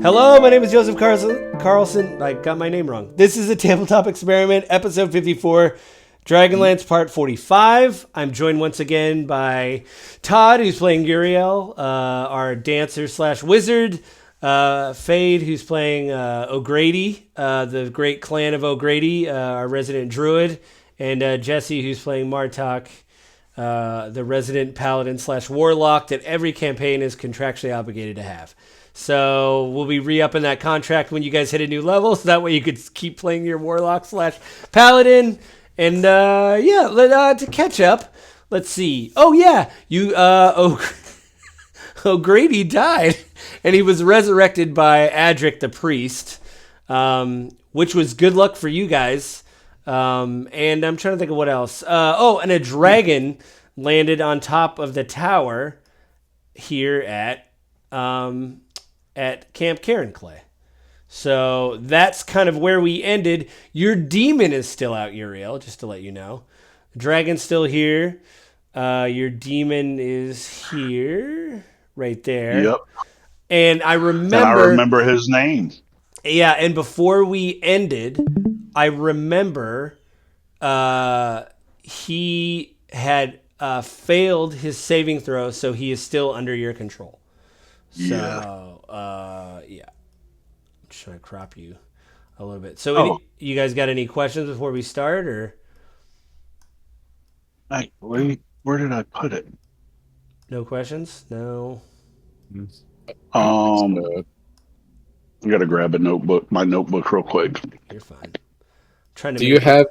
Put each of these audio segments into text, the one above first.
Hello, my name is Joseph Carlson. I got my name wrong. This is a tabletop experiment, episode 54, Dragonlance Part 45. I'm joined once again by Todd, who's playing Yuriel, our dancer slash wizard, Fade, who's playing O'Grady, the great clan of O'Grady, our resident druid, and Jesse, who's playing Martok, the resident paladin slash warlock that every campaign is contractually obligated to have. So we'll be re-upping that contract when you guys hit a new level, so that way you could keep playing your warlock slash paladin. And to catch up, let's see. Oh yeah, O'Grady died, and he was resurrected by Adric the priest, which was good luck for you guys. And I'm trying to think of what else. And a dragon landed on top of the tower here at Camp Carenclay. So that's kind of where we ended. Your demon is still out, Yuriel, just to let you know. Dragon's still here. Your demon is here, right there. Yep. And I remember his name. Yeah, and before we ended, I remember he had failed his saving throw, so he is still under your control. So, yeah. I'm just trying to crop you a little bit. So, you guys got any questions before we start, or? Wait, where did I put it? No questions? No. I gotta grab my notebook real quick. You're fine. Do you have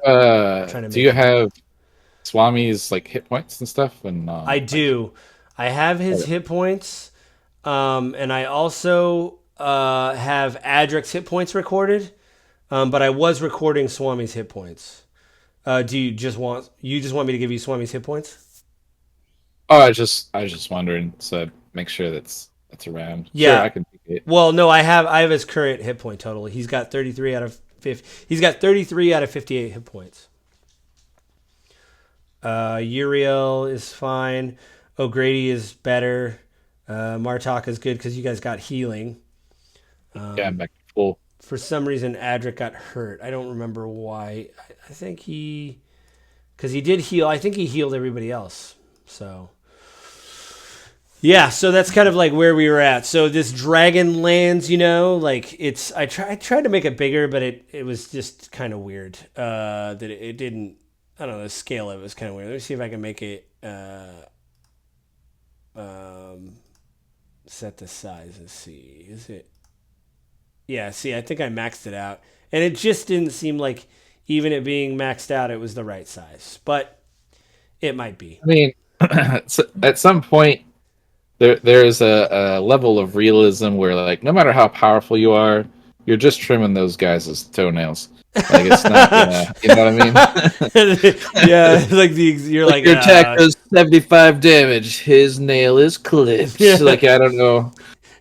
Swami's hit points and stuff? And I do. I have his hit points, and I also have Adric's hit points recorded. But I was recording Swami's hit points. Do you just want me to give you Swami's hit points? Oh, I was just wondering, so make sure that's around. Yeah, sure, I can take it. Well, no, I have his current hit point total. He's got 33 out of 50. He's got 33 out of 58 hit points. Yuriel is fine. O'Grady is better. Martok is good because you guys got healing. Yeah, I'm back to full. For some reason, Adric got hurt. I don't remember why. I think because he did heal. I think he healed everybody else. So, yeah. So that's kind of like where we were at. So this Dragonlance, I tried to make it bigger, but it was just kind of weird. That it didn't. I don't know. The scale of it was kind of weird. Let me see if I can make it. Set the size and see. Is it? Yeah, see, I think I maxed it out. And it just didn't seem like, even it being maxed out, it was the right size. But it might be. I mean, at some point, there's a level of realism where, no matter how powerful you are, you're just trimming those guys' toenails. It's not, you know what I mean? Yeah, you're like your attack does 75 damage. His nail is clipped. Yeah. I don't know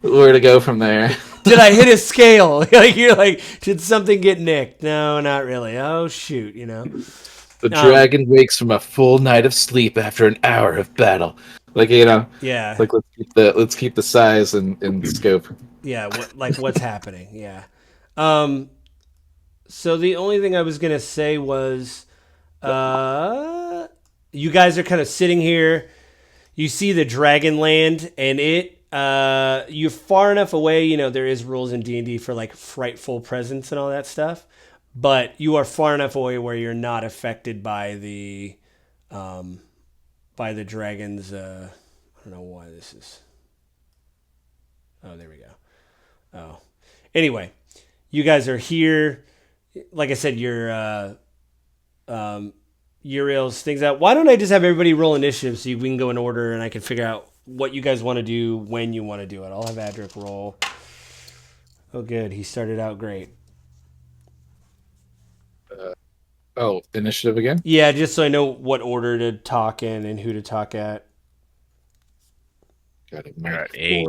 where to go from there. Did I hit a scale? You're like, did something get nicked? No, not really. Oh shoot, The dragon wakes from a full night of sleep after an hour of battle. Yeah. Let's keep the size and scope. Yeah, what's happening? Yeah. So the only thing I was gonna say was, you guys are kind of sitting here. You see the Dragonland, and you're far enough away. There is rules in D&D for frightful presence and all that stuff, but you are far enough away where you're not affected by the dragons. I don't know why this is. Oh, there we go. Oh, anyway, you guys are here. Like I said, your Uriel's things out. Why don't I just have everybody roll initiative so we can go in order and I can figure out what you guys want to do when you want to do it. I'll have Adric roll. Oh, good. He started out great. Initiative again? Yeah, just so I know what order to talk in and who to talk at. Got it. I got 8.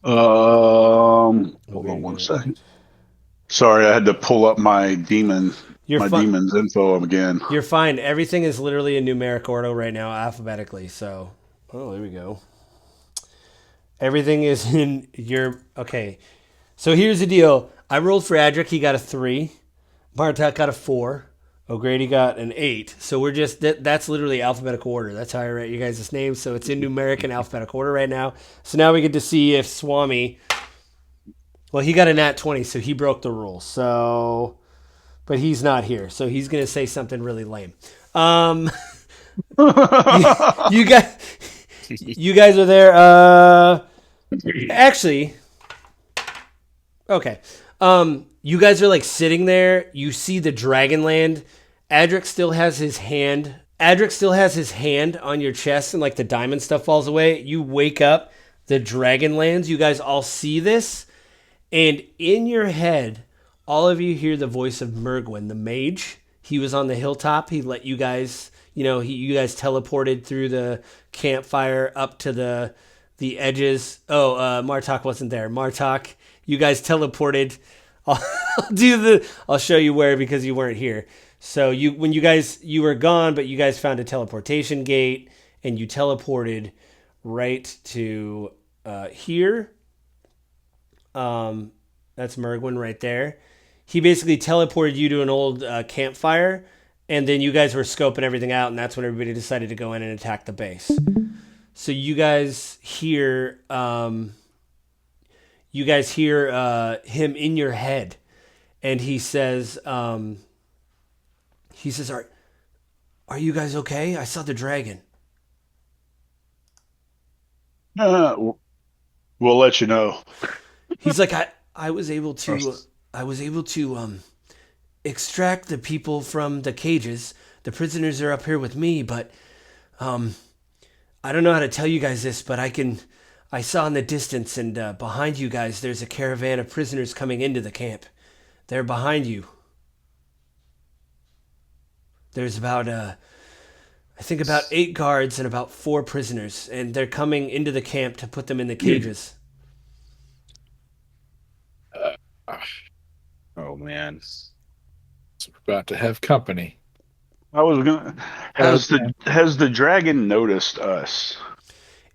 Hold on one second. Sorry, I had to pull up my demon's info again. You're fine. Everything is literally in numeric order right now, alphabetically. So, there we go. Everything is in your... Okay. So here's the deal. I rolled for Adric. He got a 3. Martak got a 4. O'Grady got an 8. So we're just... That's literally alphabetical order. That's how I write you guys' names. So it's in numeric and alphabetical order right now. So now we get to see if Swami... Well, he got a nat 20, so he broke the rule. So... But he's not here. So he's going to say something really lame. You guys are there. Actually... Okay. You guys are like sitting there. You see the Dragonland. Adric still has his hand. On your chest, and like the diamond stuff falls away. You wake up. The Dragonlands. You guys all see this, and in your head, all of you hear the voice of Mergwen, the mage. He was on the hilltop. He let you guys. You guys teleported through the campfire up to the edges. Oh, Martok wasn't there. Martok. You guys teleported. I'll show you where because you weren't here. So you were gone, but you guys found a teleportation gate and you teleported right to here. That's Mergwen right there. He basically teleported you to an old campfire, and then you guys were scoping everything out, and that's when everybody decided to go in and attack the base. So you guys hear him in your head, and he says, "Are you guys okay? I saw the dragon." We'll let you know. He's like, I was able to extract the people from the cages. The prisoners are up here with me, but I don't know how to tell you guys this, but I saw in the distance, and behind you guys, there's a caravan of prisoners coming into the camp. They're behind you. There's about 8 guards and about 4 prisoners, and they're coming into the camp to put them in the cages. Oh man, we're about to have company. I was gonna. Has the dragon noticed us?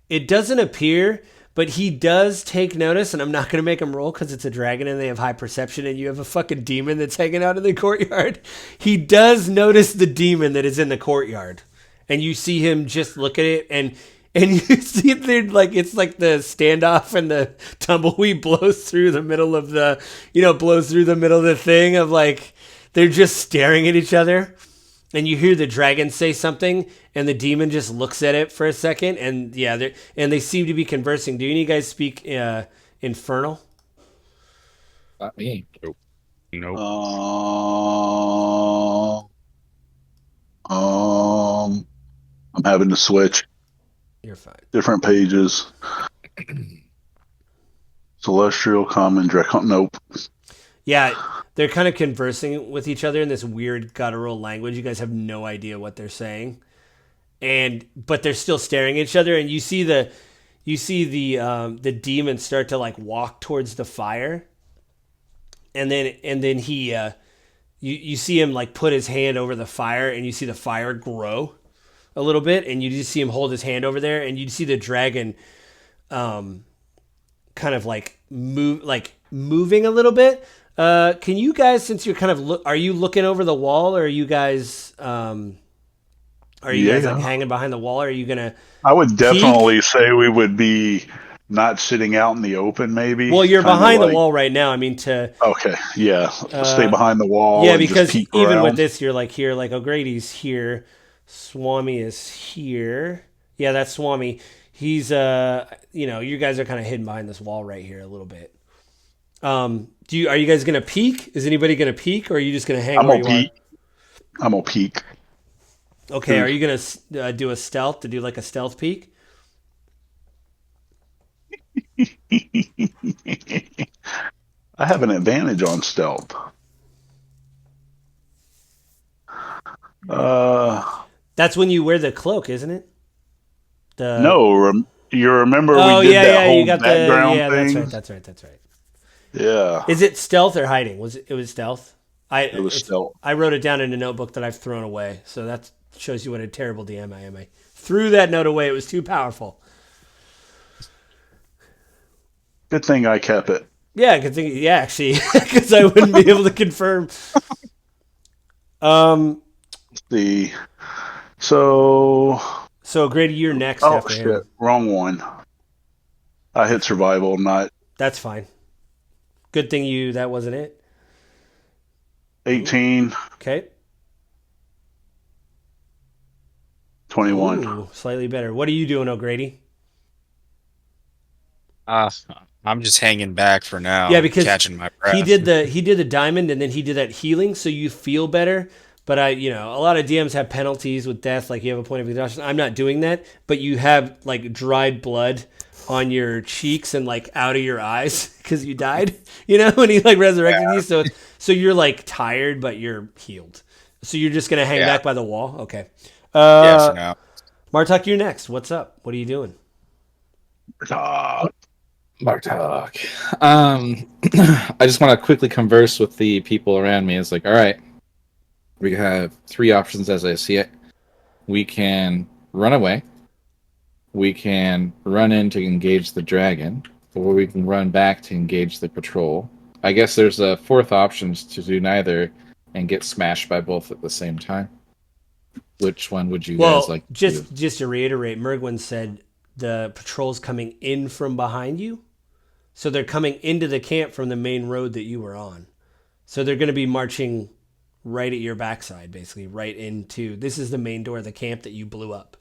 It doesn't appear, but he does take notice, and I'm not going to make him roll because it's a dragon and they have high perception, and you have a fucking demon that's hanging out in the courtyard. He does notice the demon that is in the courtyard, and you see him just look at it, and you see it there, like it's like the standoff and the tumbleweed blows through the middle of the thing of like they're just staring at each other. And you hear the dragon say something, and the demon just looks at it for a second, and they seem to be conversing. Do any of you guys speak Infernal? Not me. Nope. I'm having to switch. You're fine. Different pages. Celestial, Common, Dracon. Nope. Yeah, they're kind of conversing with each other in this weird guttural language. You guys have no idea what they're saying, but they're still staring at each other. And you see the demon start to like walk towards the fire, and then he you see him like put his hand over the fire, and you see the fire grow a little bit, and you just see him hold his hand over there, and you see the dragon kind of like moving a little bit. Can you guys, since you're kind of are you looking over the wall, or are you guys like hanging behind the wall, or are you gonna I would definitely say we would be not sitting out in the open, maybe. Well, you're behind the wall right now. I mean, okay, yeah, stay behind the wall. Yeah, because even around. with this, you're like here, like O'Grady's here, Swami is here. Yeah, that's Swami. He's you guys are kind of hidden behind this wall right here a little bit. Are you guys gonna peek? Is anybody gonna peek, or are you just gonna hang where you are? I'm gonna peek. Okay, are you gonna do a stealth to do like a stealth peek? I have an advantage on stealth. That's when you wear the cloak, isn't it? You remember we did that whole background thing? That's right. Yeah. Is it stealth or hiding? It was stealth? It was stealth. I wrote it down in a notebook that I've thrown away, so that shows you what a terrible DM I am. I threw that note away. It was too powerful. Good thing I kept it. Yeah, good thing. Yeah, actually, because I wouldn't be able to confirm. The so. So Grady, you're next Oh after shit! him. Wrong one. I hit survival, not That's fine. Good thing that wasn't it. 18, Okay. 21. Ooh, slightly better. What are you doing, O'Grady? Uh, I'm just hanging back for Yeah, now, because catching my breath. he did the diamond and then he did that healing, so you feel better. But a lot of DMs have penalties with death, like you have a point of exhaustion. I'm not doing that, but you have like dried blood on your cheeks and like out of your eyes because you died. When he like resurrected you, so you're like tired, but you're healed. So you're just gonna hang Yeah. back by the wall. Okay. Yeah, for now. Martok, you're next. What's up? What are you doing? Martok. I just want to quickly converse with the people around me. It's like, all right, we have three options as I see it. We can run away. We can run in to engage the dragon, or we can run back to engage the patrol. I guess there's a fourth option to do neither and get smashed by both at the same time. Which one would you guys like to do? Just to reiterate, Mergwen said the patrol's coming in from behind you. So they're coming into the camp from the main road that you were on. So they're going to be marching right at your backside, basically, right into... This is the main door of the camp that you blew up.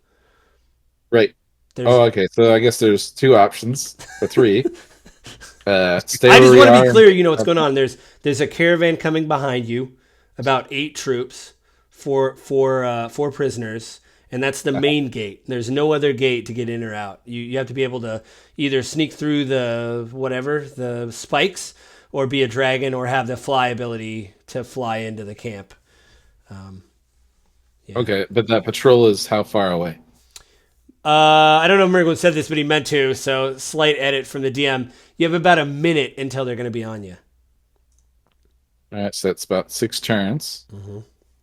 Right. Okay. So I guess there's two options, or three. Stay I just where want to be clear, you know what's going on. There's a caravan coming behind you, about 8 troops, four prisoners, and that's the main gate. There's no other gate to get in or out. You have to be able to either sneak through the spikes, or be a dragon, or have the fly ability to fly into the camp. Yeah. Okay, but that patrol is how far away? I don't know if Mergwen said this, but he meant to, so slight edit from the DM. You have about a minute until they're going to be on you. All right, so that's about 6 turns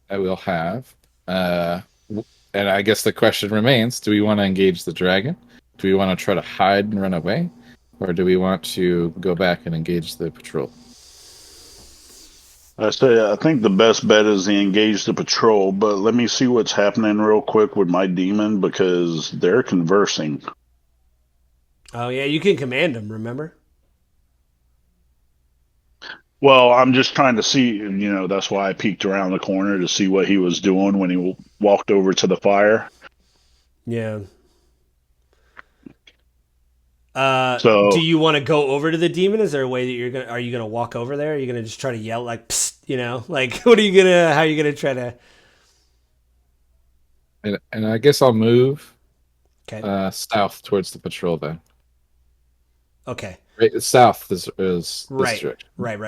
that we'll have. And I guess the question remains, do we want to engage the dragon? Do we want to try to hide and run away? Or do we want to go back and engage the patrol? I think the best bet is to engage the patrol, but let me see what's happening real quick with my demon because they're conversing. Oh, yeah, you can command them, remember? Well, I'm just trying to see, that's why I peeked around the corner to see what he was doing when he walked over to the fire. Yeah. So, do you want to go over to the demon? Is there a way that are you gonna walk over there? Are you gonna just try to yell like, psst, like, how are you gonna try to? And I guess I'll move south towards the patrol then. Okay. Right, south is right. This direction. Right,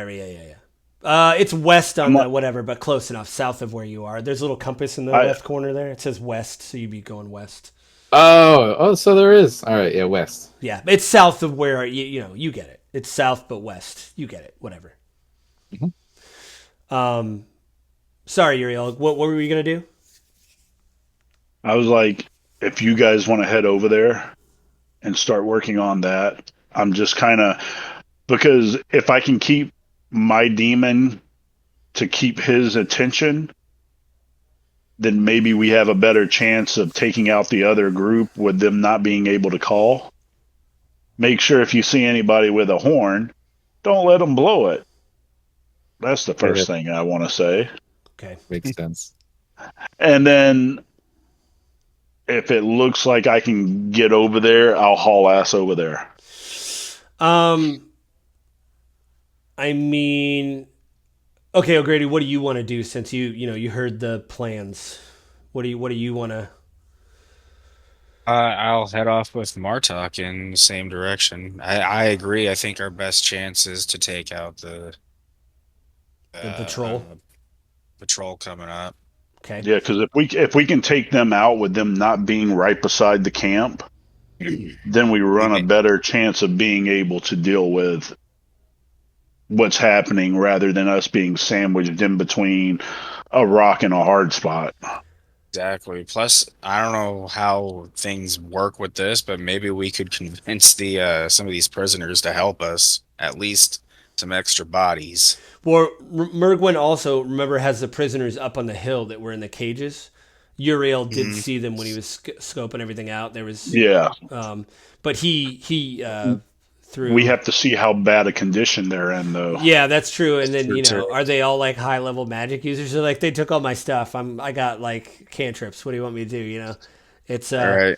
yeah. It's west on the whatever, but close enough, south of where you are. There's a little compass in the left corner there. It says west, so you'd be going west. Oh, so there is. All right, yeah, west. Yeah, it's south of where you get it. It's south but west. You get it. Whatever. Mm-hmm. Sorry, Yuriel. What were we gonna do? I was like, if you guys want to head over there and start working on that, I'm just kind of because if I can keep my demon to keep his attention, then maybe we have a better chance of taking out the other group with them not being able to call. Make sure if you see anybody with a horn, don't let them blow it. That's the first thing I want to say. Okay. Makes sense. And then if it looks like I can get over there, I'll haul ass over there. I mean... Okay, O'Grady, what do you want to do since you heard the plans? What do you want to? I'll head off with Martok in the same direction. I agree. I think our best chance is to take out the patrol. Patrol coming up. Okay. Yeah, because if we can take them out with them not being right beside the camp, then we run a better chance of being able to deal with what's happening rather than us being sandwiched in between a rock and a hard spot. Exactly. Plus, I don't know how things work with this, but maybe we could convince the some of these prisoners to help us. At least some extra bodies. Well, Mergwen also, remember, has the prisoners up on the hill that were in the cages. Uriel did Hmm. see them when he was scoping everything out. There was, Yeah, but he we threw. have to see how bad a condition they're in, though. Yeah, that's true. And then True, too. are they all like high level magic users? They're like, they took all my stuff. I got like cantrips. What do you want me to do? It's All right.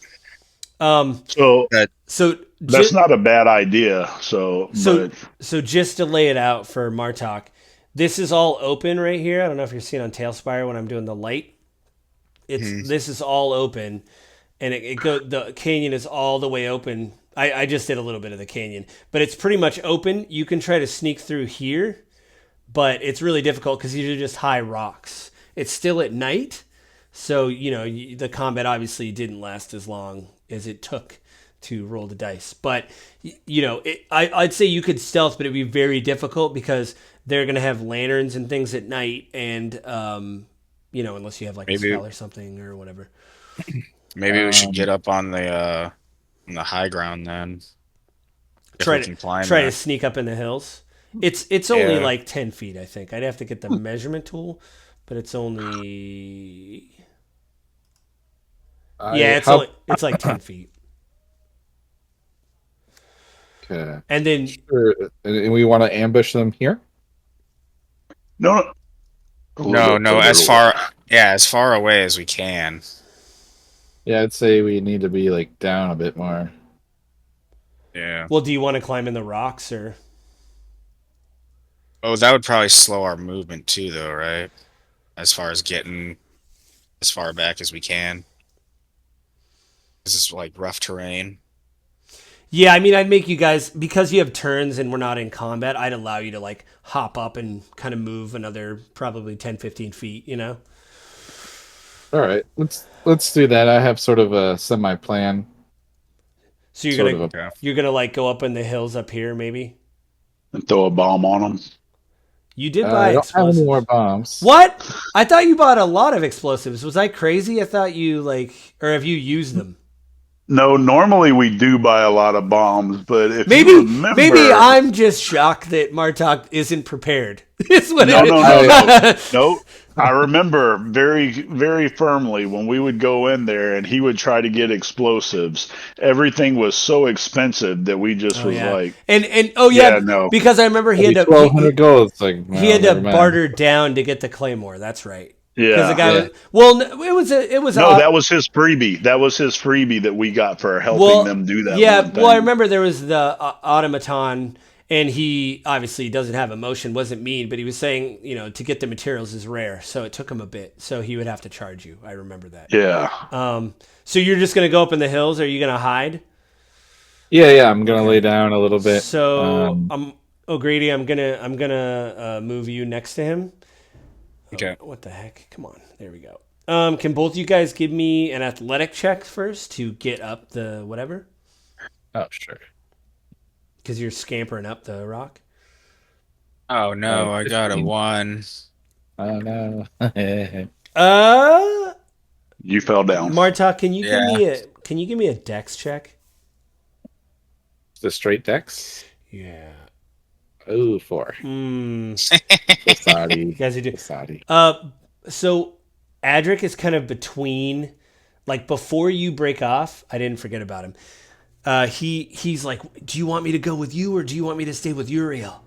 um So That so that's just not a bad idea. So, so but so just to lay it out for Martok, this is all open right here. I don't know if you're seeing on Tailspire when I'm doing the light. mhm. This is all open, and the canyon is all the way open. I just did a little bit of the canyon, but it's pretty much open. You can try to sneak through here, but it's really difficult because these are just high rocks. It's still at night, so the combat obviously didn't last as long as it took to roll the dice. But I'd say you could stealth, but it'd be very difficult because they're gonna have lanterns and things at night, and unless you have like a maybe spell or something or whatever. maybe we should get Um, up on the high ground then, if Try we to can climb try to there. sneak up in the hills. It's only Yeah. like 10 feet, I think. I'd have to get the measurement tool, but it's only yeah, how it's like 10 feet. okay. And then Sure. And we want to ambush them here. no, a little No, bit no, further away. as far away as we can. Yeah, I'd say we need to be like down a bit more. Yeah. well, do you want to climb in the rocks or Oh, that would probably slow our movement too, though, right? As far as getting as far back as we can. This is like rough terrain. yeah, I mean, I'd make you guys because you have turns and we're not in combat. I'd allow you to like hop up and kind of move another probably 10, 15 feet. All right, let's do that. I have sort of a semi plan. So you're Sort gonna of a Okay. you're gonna like go up in the hills up here, maybe. And throw a bomb on them. You did I buy don't have any more explosives. bombs. What? I thought you bought a lot of explosives. Was I crazy? I thought you or have you used them? No, normally we do buy a lot of bombs, but if you Maybe remember, I'm just shocked that Martok isn't prepared. Is what no, it no, no, no, is. no. I remember very, very firmly when we would go in there and he would try to get explosives. Everything was so expensive that we just Oh was yeah, like, and oh yeah, yeah, no, because I remember he Maybe had to 1,200 gold. It's like, he well, had to never mind. barter down to get the claymore. That's right. Because the yeah. guy Yeah. was well, it was No, that was his freebie. That was his freebie that we got for helping well, them do that yeah. one Well, I thing. remember there was the automaton, and he obviously doesn't have emotion. Wasn't mean, but he was saying to get the materials is rare, so it took him a bit. So he would have to charge you. I remember that. Yeah. So you're just gonna go up in the hills? Or are you gonna hide? Yeah. I'm gonna lay down a little bit. So O'Grady, I'm gonna move you next to him. Okay. What the heck? Come on. There we go. Can both you guys give me an athletic check first to get up the whatever? Oh, sure. Because you're scampering up the rock. Oh no, I got a 15. 1. Oh no. You fell down. Marta, can you Yeah. give me a dex check? The straight decks. Yeah. Oh, 4. You Basadi. guys are doing. Basadi. So Adric is kind of between, like before you break off. I didn't forget about him. He's like, do you want me to go with you or do you want me to stay with Uriel?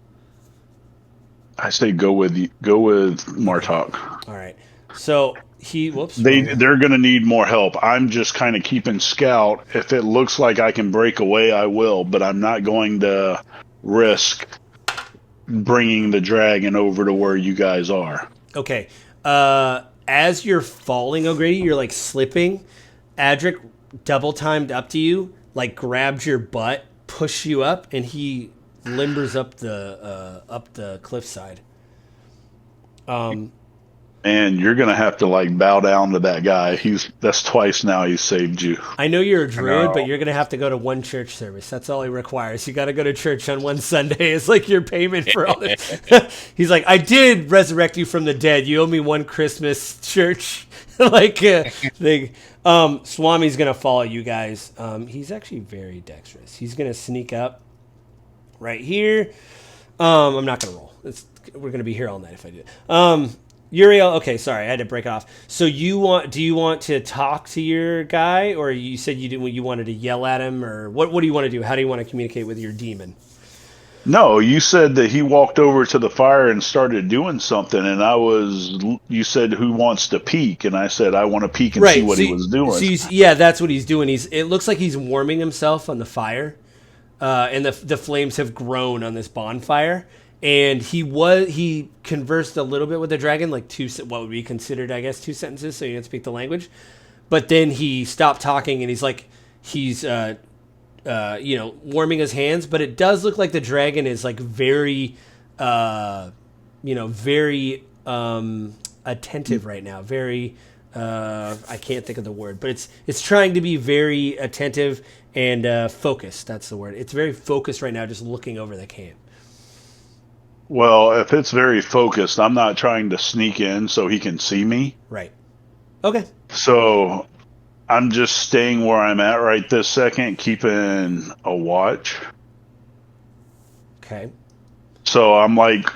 I say go with Martok. All right. So whoops. They're going to need more help. I'm just kind of keeping scout. If it looks like I can break away, I will, but I'm not going to risk bringing the dragon over to where you guys are. Okay. As you're falling, O'Grady, you're like slipping. Adric double timed up to you, like grabs your butt, push you up, and he limbers up the cliffside. And you're gonna have to like bow down to that guy. That's twice now he's saved you. I know you're a druid, but know. you're gonna have to go to one church service. That's all he requires. You got to go to church on one Sunday. It's like your payment for all this. He's like, I did resurrect you from the dead. You owe me one Christmas church thing. Swami's gonna follow you guys. He's actually very dexterous. He's gonna sneak up right here. I'm not gonna roll. We're gonna be here all night if I do. Yuriel, okay, sorry, I had to break it off. So do you want to talk to your guy, or you said you wanted to yell at him, or what do you want to do? How do you want to communicate with your demon? No, you said that he walked over to the fire and started doing something, and you said who wants to peek, and I said I want to peek and see what he was doing. Yeah, that's what he's doing. It looks like he's warming himself on the fire, and the flames have grown on this bonfire. And he conversed a little bit with the dragon, like what would be considered, I guess, 2 sentences, so you didn't speak the language. But then he stopped talking, and he's warming his hands. But it does look like the dragon is like very, very attentive right now. Very, I can't think of the word, but it's trying to be very attentive and focused. That's the word. It's very focused right now, just looking over the camp. Well, if it's very focused, I'm not trying to sneak in so he can see me. Right. Okay. So I'm just staying where I'm at right this second, keeping a watch. Okay. So I'm like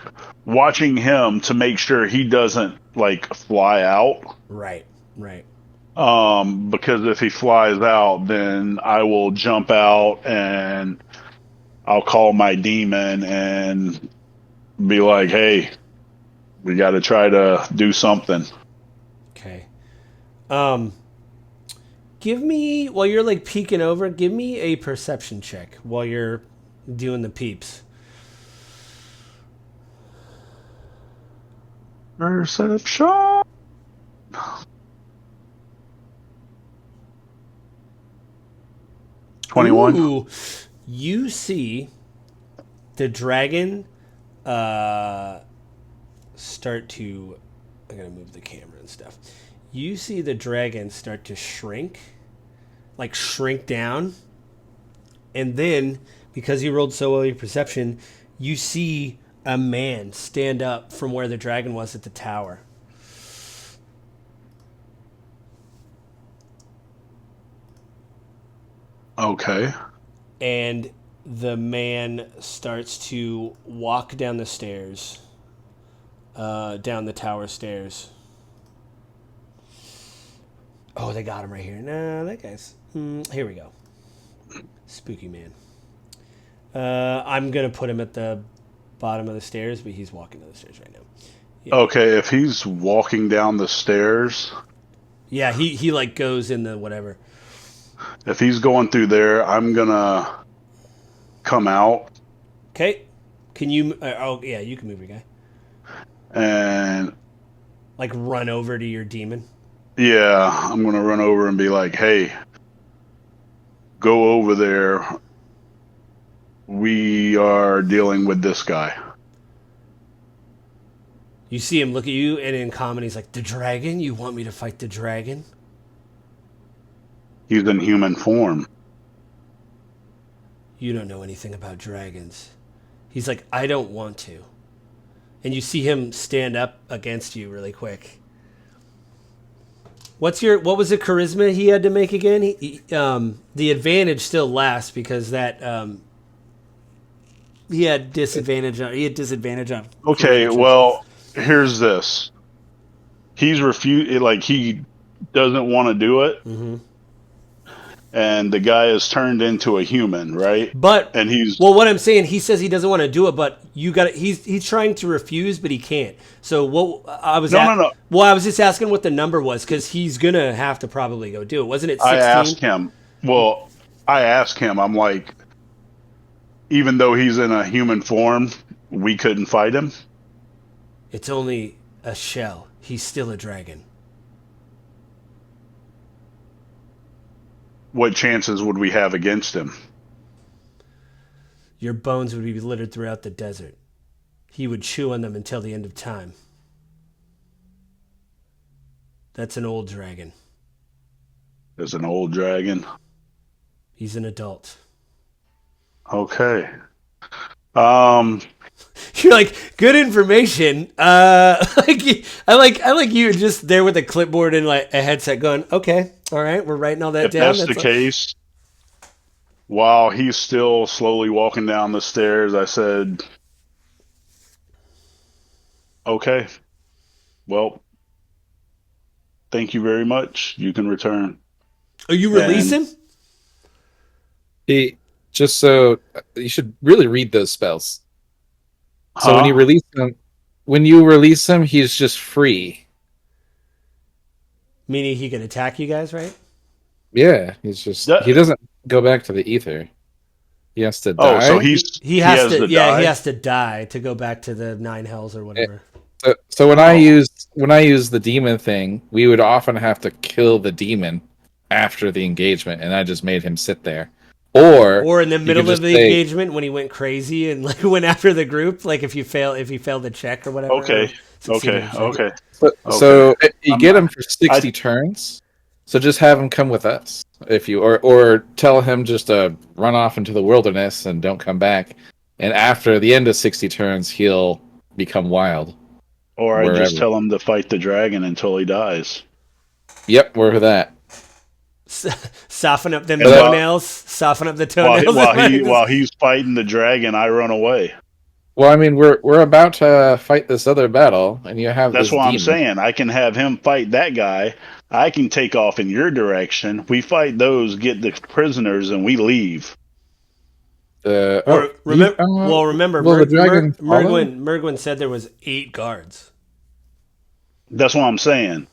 watching him to make sure he doesn't like fly out. Right. Because if he flies out, then I will jump out and I'll call my demon and be like, hey, we got to try to do something. Okay. Give me, while you're like peeking over, give me a perception check while you're doing the peeps. Perception. $21. Ooh, you see the dragon start to, I'm going to move the camera and stuff. You see the dragon start to shrink down. And then, because you rolled so well your perception, you see a man stand up from where the dragon was at the tower. Okay. And the man starts to walk down the stairs, down the tower stairs. Oh, they got him right here. No, that guy's... here we go. Spooky man. I'm going to put him at the bottom of the stairs, but he's walking down the stairs right now. Yeah. Okay, if he's walking down the stairs... Yeah, he like goes in the whatever. If he's going through there, I'm going to come out. Okay. Can you... yeah, you can move your guy. And... Like run over to your demon? Yeah, I'm going to run over and be like, hey, go over there. We are dealing with this guy. You see him look at you, and in common, he's like, the dragon? You want me to fight the dragon? He's in human form. You don't know anything about dragons. He's like, I don't want to. And you see him stand up against you really quick. What was the charisma he had to make again? The advantage still lasts because that he had disadvantage on. Okay, well, here's this. He's he doesn't want to do it. Mm-hmm. And the guy is turned into a human, right? But and what I'm saying, he says he doesn't want to do it, but he's trying to refuse, but he can't. So what I was no. Well, I was just asking what the number was because he's gonna have to probably go do it. Wasn't it 16? I asked him. Well, I'm like, even though he's in a human form, we couldn't fight him. It's only a shell. He's still a dragon. What chances would we have against him? Your bones would be littered throughout the desert. He would chew on them until the end of time. That's an old dragon. There's an old dragon. He's an adult. Okay. You're like, good information. I like you just there with a clipboard and like a headset going, okay, all right, we're writing all that If down. that's the case, while he's still slowly walking down the stairs, I said, okay, well, thank you very much. You can return. Oh, you release him? He just so you should really read those spells. So when you release him, he's just free. Meaning he can attack you guys, right? Yeah, he doesn't go back to the ether. He has to die. Oh, so he has to die? he has to die to go back to the 9 hells or whatever. So when I use the demon thing, we would often have to kill the demon after the engagement, and I just made him sit there. Or in the middle of the engagement when he went crazy and like went after the group, like if he failed the check or whatever. Okay. So you get him for 60 turns. So just have him come with us, if you or tell him just to run off into the wilderness and don't come back. And after the end of 60 turns, he'll become wild. Or I just tell him to fight the dragon until he dies. Yep, we're that. Soften up them toenails. Soften up the toenails. While he's fighting the dragon, I run away. Well, I mean, we're about to fight this other battle, and you have. That's what I'm saying. I can have him fight that guy. I can take off in your direction. We fight those, get the prisoners, and we leave. Remember, Mergwen said there was 8 guards. That's what I'm saying.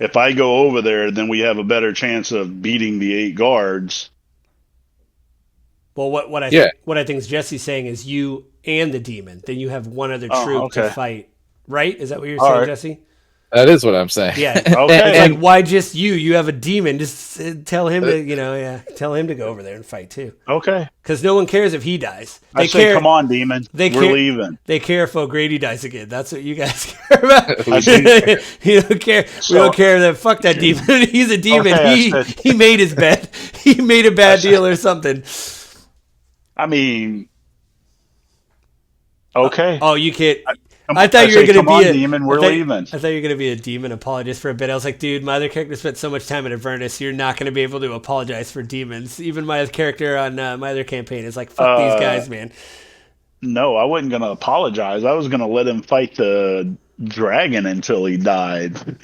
If I go over there, then we have a better chance of beating the 8 guards. Well, what I think Jesse's saying is you and the demon. Then you have one other troop to fight. Right? Is that what you're saying, right. Jesse? That is what I'm saying. Yeah. Okay. It's like, why just you? You have a demon. Just tell him to, tell him to go over there and fight too. Okay. Because no one cares if he dies. I say, come on, demon. We're leaving. They care if O'Grady dies again. That's what you guys care about. You don't care. We don't care that. Fuck that demon. He's a demon. Okay, he made his bed. He made a bad deal or something. I mean, okay. You can't. I thought you were going to be a demon. We're leaving. I thought you were going to be a demon apologist for a bit. I was like, dude, my other character spent so much time in Avernus. You're not going to be able to apologize for demons. Even my character on my other campaign is like, fuck these guys, man. No, I wasn't going to apologize. I was going to let him fight the dragon until he died.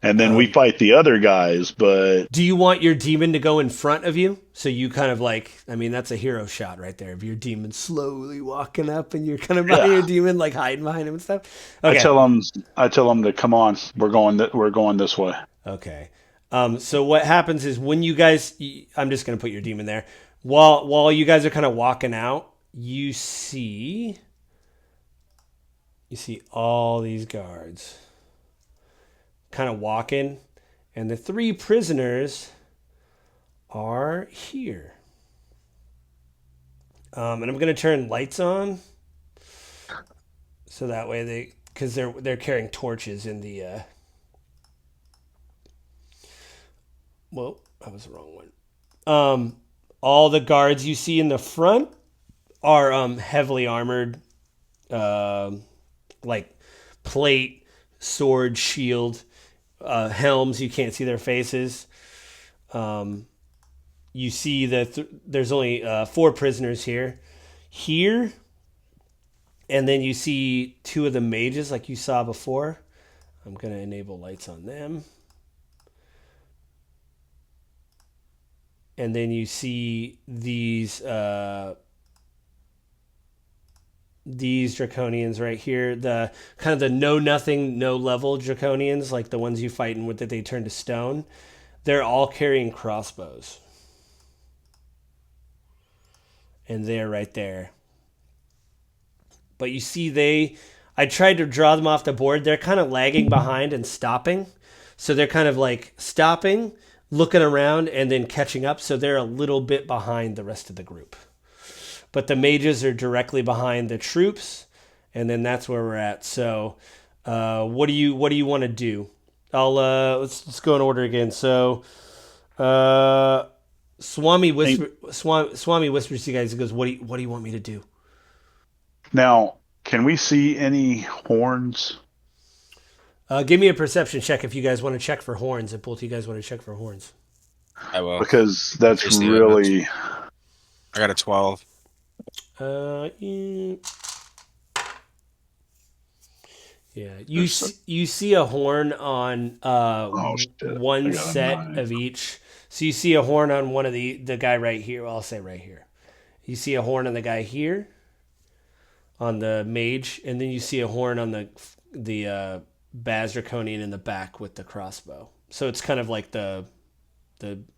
And then we fight the other guys, but... Do you want your demon to go in front of you? So you kind of like... I mean, that's a hero shot right there. Of your demon slowly walking up and you're kind of behind your demon, like hiding behind him and stuff. Okay. I tell him to come on. We're going this way. Okay. So what happens is when you guys... I'm just going to put your demon there. While you guys are kind of walking out, you see all these guards kind of walking, and the 3 prisoners are here. And I'm going to turn lights on so that way because they're carrying torches in the well, that was the wrong one. All the guards you see in the front are heavily armored, like plate, sword, shield, helms. You can't see their faces. You see that there's only 4 prisoners here, and then you see 2 of the mages like you saw before. I'm going to enable lights on them. And then you see these draconians right here, the kind of the no level draconians, like the ones you fight in with that they turn to stone. They're all carrying crossbows. And they're right there. But you see I tried to draw them off the board. They're kind of lagging behind and stopping. So they're kind of like stopping, looking around, and then catching up. So they're a little bit behind the rest of the group. But the mages are directly behind the troops, and then that's where we're at. So, what do you want to do? I'll let's go in order again. So, Swami whispers to you guys. He goes, What do you want me to do?" Now, can we see any horns? Give me a perception check if you guys want to check for horns. If both of you guys want to check for horns. I will. Because that's Here's the really. I got a 12. Yeah, you see a horn on Shit. one set of each. So you see a horn on one of the guy right here. I'll say right here. You see a horn on the guy here, on the mage, and then you see a horn on the Baz Draconian in the back with the crossbow. So it's kind of like the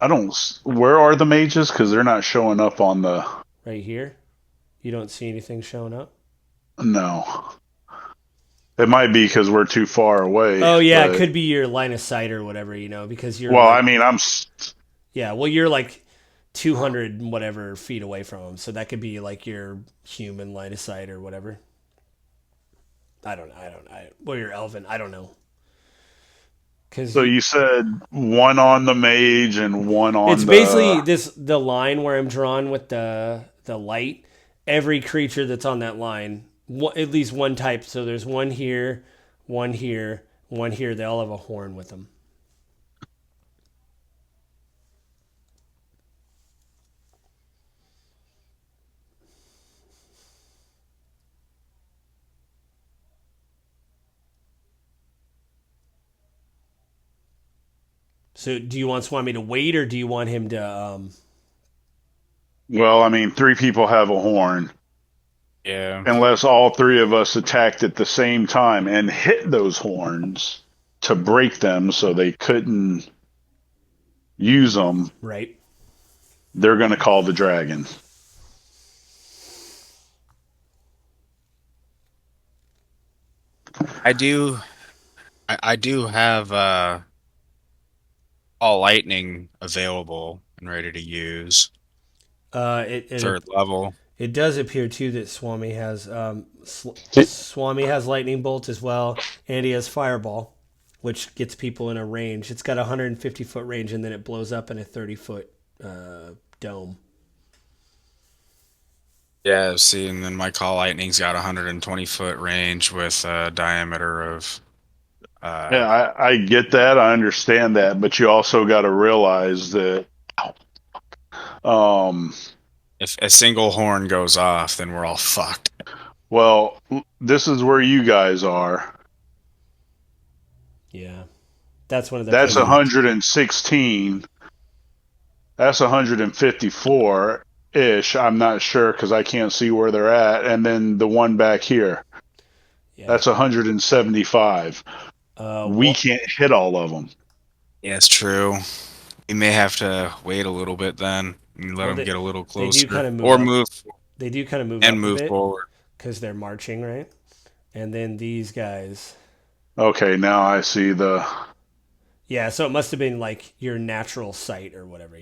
I don't. Where are the mages? Because they're not showing up on the. right here. You don't see anything showing up. No. It might be because we're too far away. Oh yeah, but... it could be your line of sight or whatever, because you're. Well, like, I mean, Yeah, well, you're like 200 and whatever feet away from him, so that could be like your human line of sight or whatever. I don't know. Well, you're elven. I don't know. So you said one on the mage and one on. It's basically the line where I'm drawn with the light. Every creature that's on that line, at least one type. So there's one here, one here, one here. They all have a horn with them. So do you want Swami to wait, or do you want him to... Well, I mean, 3 people have a horn. Yeah. Unless all 3 of us attacked at the same time and hit those horns to break them so they couldn't use them. Right. They're going to call the dragon. I do have all lightning available and ready to use. Third level. It does appear too that Swami has lightning bolt as well, and he has fireball, which gets people in a range. It's got a 150-foot range, and then it blows up in a 30-foot dome. Yeah, see, and then my call lightning's got a 120-foot range with a diameter of. Yeah, I get that. I understand that, but you also got to realize that. If a single horn goes off, then we're all fucked. Well, this is where you guys are. Yeah, that's one of the. That's 116. That's 154 ish. I'm not sure because I can't see where they're at. And then the one back here. Yeah. That's 175. We can't hit all of them. Yeah, it's true. We may have to wait a little bit then and let them get a little closer. They do kind of move or up. move. They do kind of move and up move a bit forward because they're marching, right? And then these guys. Okay, now I see the. Yeah, so it must have been like your natural sight or whatever,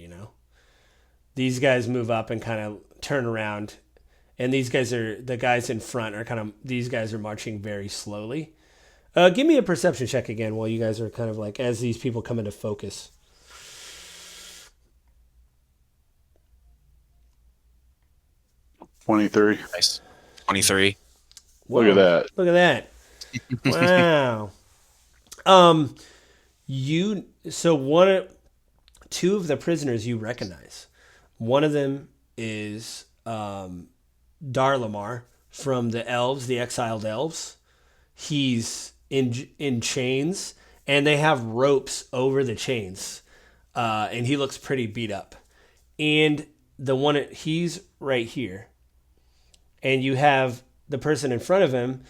These guys move up and kind of turn around, and the guys in front are these guys are marching very slowly. Give me a perception check again while you guys are kind of like, as these people come into focus. $23. Nice. 23. Look at that. Look at that. Wow. Two of the prisoners you recognize. One of them is Darlamar from the elves, the exiled elves. He's in chains, and they have ropes over the chains, and he looks pretty beat up. And he's right here, and you have the person in front of him,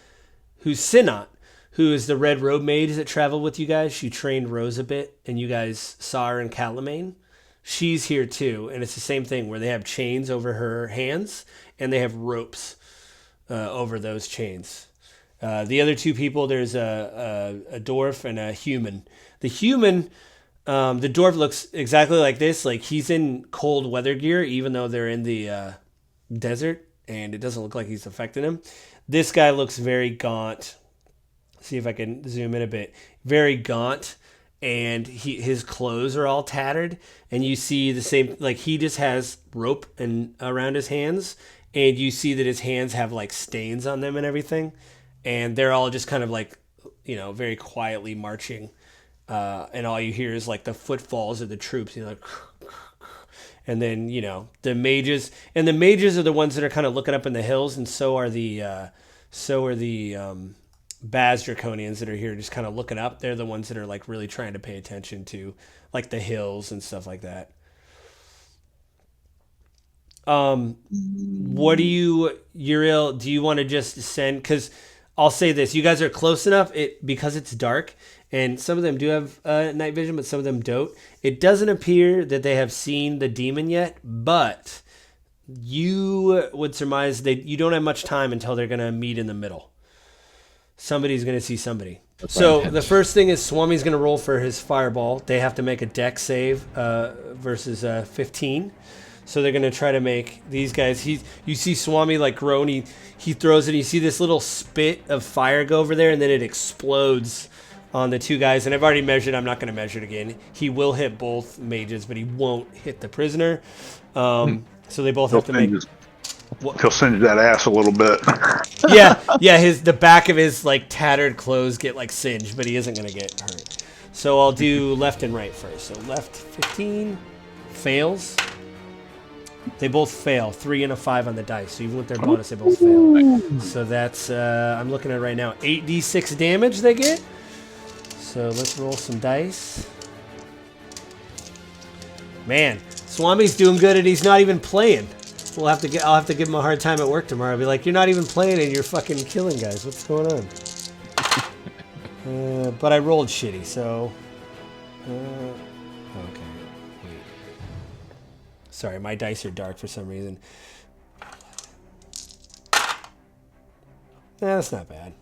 who's Sinat, who is the red robe mage that traveled with you guys. She trained Rose a bit, and you guys saw her in Calamane. She's here too, and it's the same thing where they have chains over her hands, and they have ropes over those chains. The other 2 people, there's a dwarf and a human. The human, the dwarf looks exactly like this. Like he's in cold weather gear, even though they're in the desert, and it doesn't look like he's affecting him. This guy looks very gaunt. See if I can zoom in a bit. Very gaunt, and his clothes are all tattered, and you see the same, like he just has rope and around his hands, and you see that his hands have like stains on them and everything, and they're all just kind of like, very quietly marching, and all you hear is like the footfalls of the troops, like, and then the mages, and the mages are the ones that are kind of looking up in the hills, and so are the Baz Draconians that are here just kind of looking up. They're the ones that are like really trying to pay attention to like the hills and stuff like that. What do you, Yuriel, do you want to just send, because I'll say this, you guys are close enough because it's dark, and some of them do have night vision, but some of them don't. It doesn't appear that they have seen the demon yet, but you would surmise that you don't have much time until they're going to meet in the middle. Somebody's going to see somebody. So the first thing is Swami's going to roll for his fireball. They have to make a dex save versus 15. So they're going to try to make these guys. You see Swami like groan. He throws it. You see this little spit of fire go over there, and then it explodes on the two guys. And I've already measured. I'm not going to measure it again. He will hit both mages, but he won't hit the prisoner. So they both have to make. He'll send that ass a little bit. yeah. The back of his like tattered clothes get like singed, but he isn't gonna get hurt. So I'll do left and right first. So left 15 fails. They both fail. 3 and a 5 on the dice. So even with their bonus, they both fail. So that's I'm looking at right now 8d6 damage they get. So let's roll some dice. Man, Swami's doing good, and he's not even playing. I'll have to give him a hard time at work tomorrow. I'll be like, you're not even playing and you're fucking killing guys. What's going on? But I rolled shitty, so... okay. Wait. Sorry, my dice are dark for some reason. That's not bad.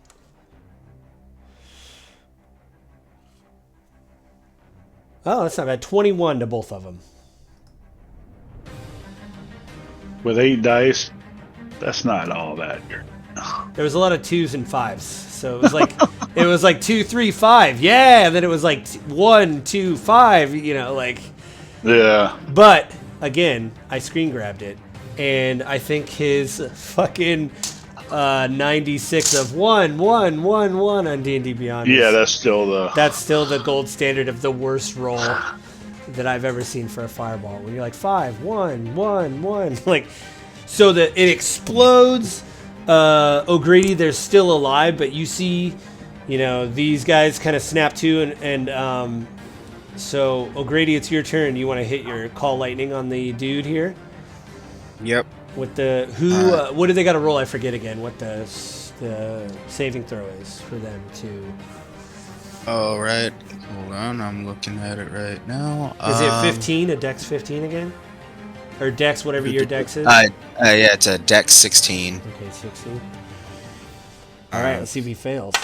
Oh, that's not bad. 21 to both of them. With 8 dice, that's not all that. There was a lot of 2s and 5s, so it was like it was like 2, 3, 5, yeah. And then it was like 1, 2, 5, like. Yeah. But again, I screen grabbed it, and I think his fucking 96 of 1, 1, 1, 1 on D&D Beyond. Yeah, that's still the gold standard of the worst roll that I've ever seen for a fireball. When you're like 5, 1, 1, 1, like, so that it explodes. O'Grady, they're still alive, but you see, these guys kind of snap to, and so O'Grady, it's your turn. You want to hit your call lightning on the dude here? Yep. With the what do they got to roll? I forget again what the saving throw is for them to. Oh, right. Hold on, I'm looking at it right now. Is it 15? A dex 15 again? Or dex, whatever your dex is? Yeah, it's a dex 16. Okay, 16. All right, let's see if he fails.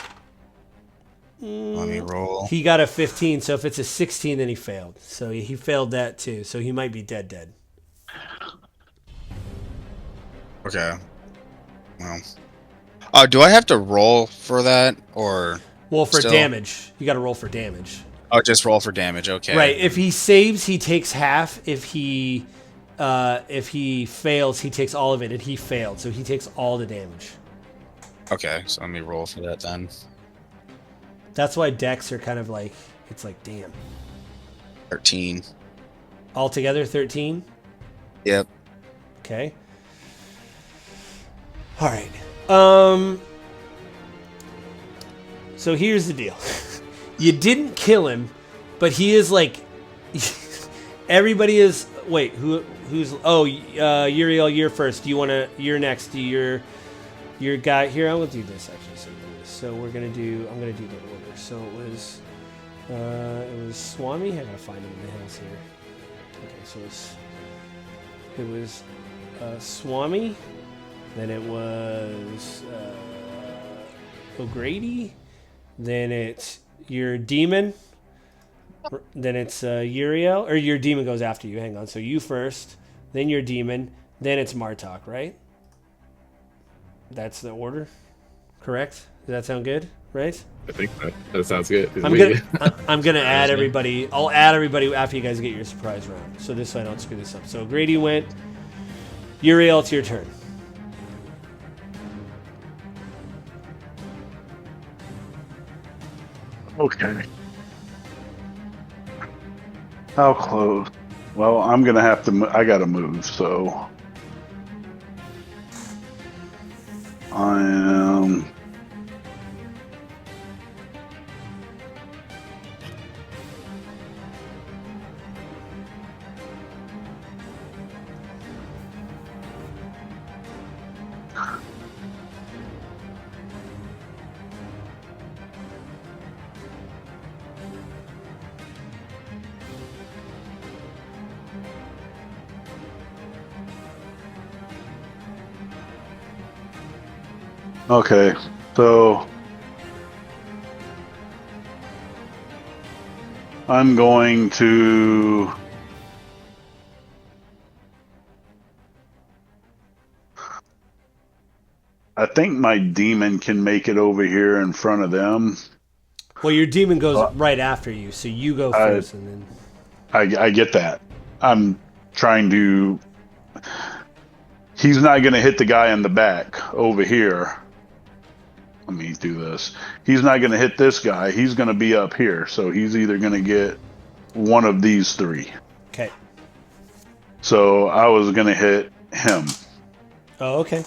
Let me roll. He got a 15, so if it's a 16, then he failed. So he failed that too, so he might be dead. Okay. Well. Do I have to roll for that, or... Well, for still? damage. You got to roll for damage. Oh, just roll for damage. Okay. Right. If he saves, he takes half. If he fails, he takes all of it, and he failed, so he takes all the damage. Okay, so let me roll for that then. That's why decks are kind of like, it's like, damn. 13. Altogether, 13? Yep. Okay. All right. So here's the deal. You didn't kill him, but he is like... everybody is... Wait, who's... Oh, Yuriel, you're first. Do you want to... You're next. Your guy... Here, I will do this, actually. So we're going to do... I'm going to do the order. So it was Swami. I got to find him in the hills here. Okay, so it was Swami. Then it was O'Grady. Then it's your demon. Then it's Yuriel. Or your demon goes after you. Hang on. So you first. Then your demon. Then it's Martok, right? That's the order? correct? Does that sound good? Right? I think that sounds good. I'm gonna add everybody. I'll add everybody after you guys get your surprise round. So this way I don't screw this up. So Grady went. Yuriel, it's your turn. Okay. How close? Well, I'm gonna have to. I gotta move, so I am. Okay, so I'm going to I think my demon can make it over here in front of them. Well, your demon goes right after you, so you go first, and then I get that. I'm trying to. He's not going to hit the guy in the back over here. Let me do this. He's not going to hit this guy. He's going to be up here. So he's either going to get one of these three. Okay. So I was going to hit him. Oh, okay.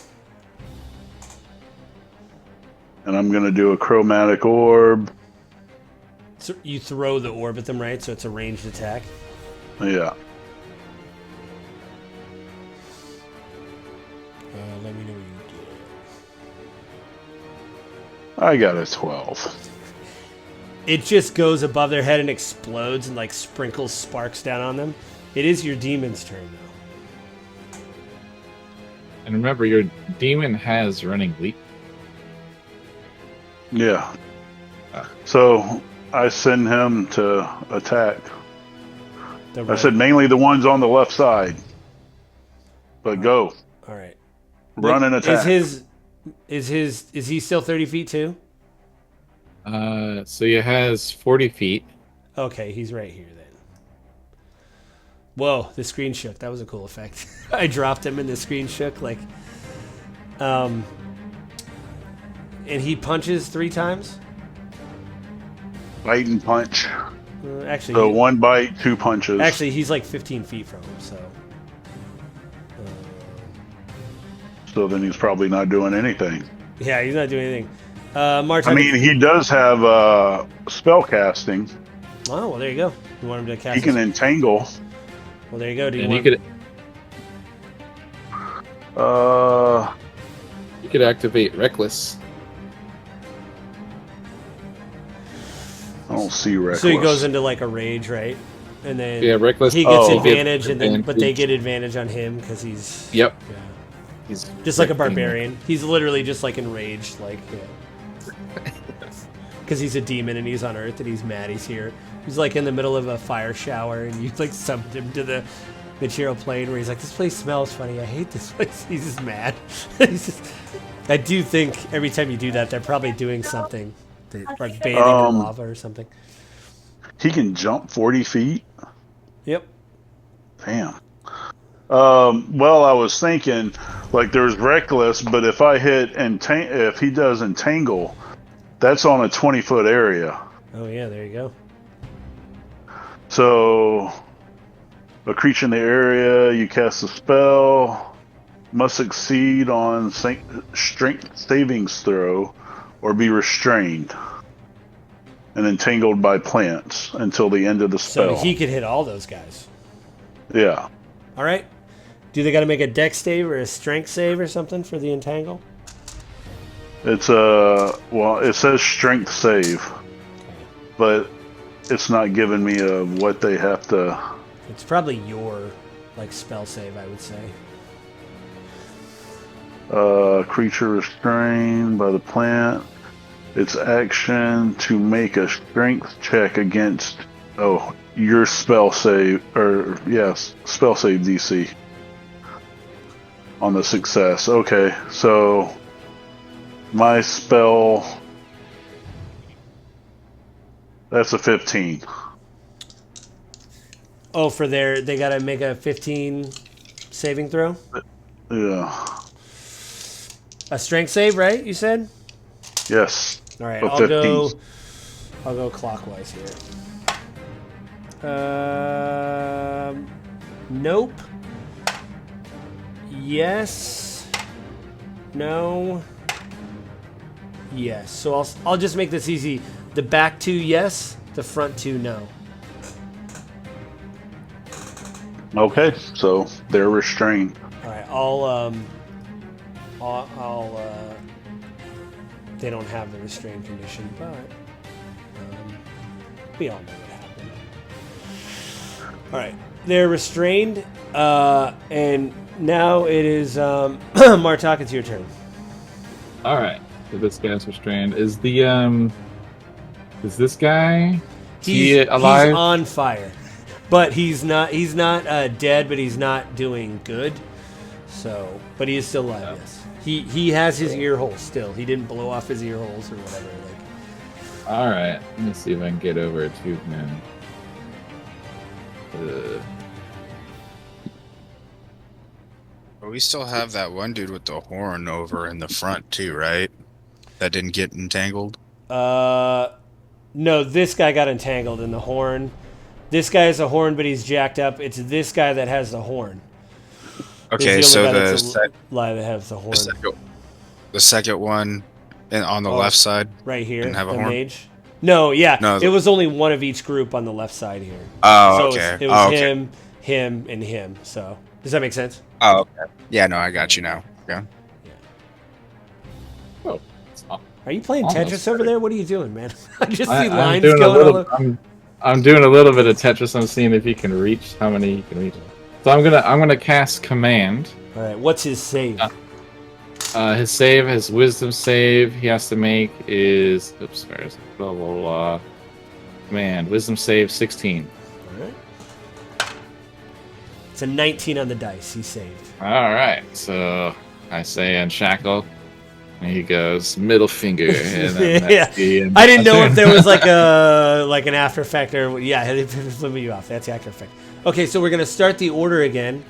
And I'm going to do a chromatic orb. So you throw the orb at them, right? So it's a ranged attack. Yeah. Let me know what you I got a 12. It just goes above their head and explodes and like sprinkles sparks down on them. It is your demon's turn though. And remember, your demon has running leap. Yeah. So I send him to attack. I said mainly the ones on the left side. But go. All right. Run and attack. Is he still 30 feet too? So he has 40 feet. Okay, he's right here then. Whoa, the screen shook. That was a cool effect. I dropped him and the screen shook like and he punches 3 times? Bite and punch. Actually, So 1 bite, 2 punches. Actually, he's like 15 feet from him, so. So then he's probably not doing anything. Yeah, he's not doing anything. March. I mean, he does have spell casting. Oh, well, there you go. You want him to cast? He can entangle. Well, there you go. Do you And want? You could activate Reckless. I don't see reckless. So he goes into like a rage, right? And then Reckless. he gets Oh. advantage, and then but they get advantage on him because he's Yep. yeah. He's Just like a barbarian. He's literally just like enraged, like because he's a demon and he's on Earth and he's mad he's here. He's like in the middle of a fire shower and you like summoned him to the material plane where he's like, this place smells funny. I hate this place. He's just mad. I do think every time you do that, they're probably doing something, like bathing in lava or something. He can jump 40 feet. Yep. Damn. Well, I was thinking, like, there's reckless, but if I hit if he does entangle, that's on a 20-foot area. Oh yeah, there you go. So, a creature in the area, you cast a spell, must succeed on strength savings throw, or be restrained and entangled by plants until the end of the spell. So he could hit all those guys. Yeah. All right. Do they got to make a dex save or a strength save or something for the entangle? It's well, it says strength save, but it's not giving me what they have to. It's probably your like spell save, I would say. Creature restrained by the plant. Its action to make a strength check against your spell save, or yes, spell save DC on the success. Okay, so My spell. That's a 15. Oh, for they gotta make a 15 saving throw? Yeah. A strength save, right? You said? Yes. Alright, A I'll 15. go clockwise here. Nope. Yes. No. Yes. So I'll just make this easy. The back two, yes. The front two, no. Okay, so they're restrained. All right. They don't have the restraint condition, but we all know what happened. All right. They're restrained, and now it is Martok. It's your turn. All right. So this guy's restrained. Is this guy? He alive? He's on fire, but he's not. He's not dead, but he's not doing good. So, but he is still alive. Yes. He has his ear holes still. He didn't blow off his ear holes or whatever. Like. All right. Let me see if I can get over to him. But we still have that one dude with the horn over in the front too, right? That didn't get entangled. No, this guy got entangled in the horn. This guy has a horn, but he's jacked up. It's this guy that has the horn. Okay, so the lie that has the horn. The second one, and on the left side, right here, didn't have a the horn? mage. No, yeah, No, it was only one of each group on the left side here. Oh, so okay. It was him, and him. So does that make sense? Oh, okay. Yeah, no, I got you now. Yeah. Oh, are you playing Tetris over there? What are you doing, man? I just see I'm lines doing going all over. I'm doing a little bit of Tetris. I'm seeing if he can reach how many he can reach. So I'm gonna cast command. All right, what's his save? His save, his wisdom save, he has to make is where is it? Blah blah blah. Command, wisdom save 16. All right. It's a 19 on the dice. He saved. All right, so I say unshackle. And he goes middle finger. And then yeah, I didn't know if there was like an after effect or it flipped you off. That's the after effect. Okay, so we're gonna start the order again.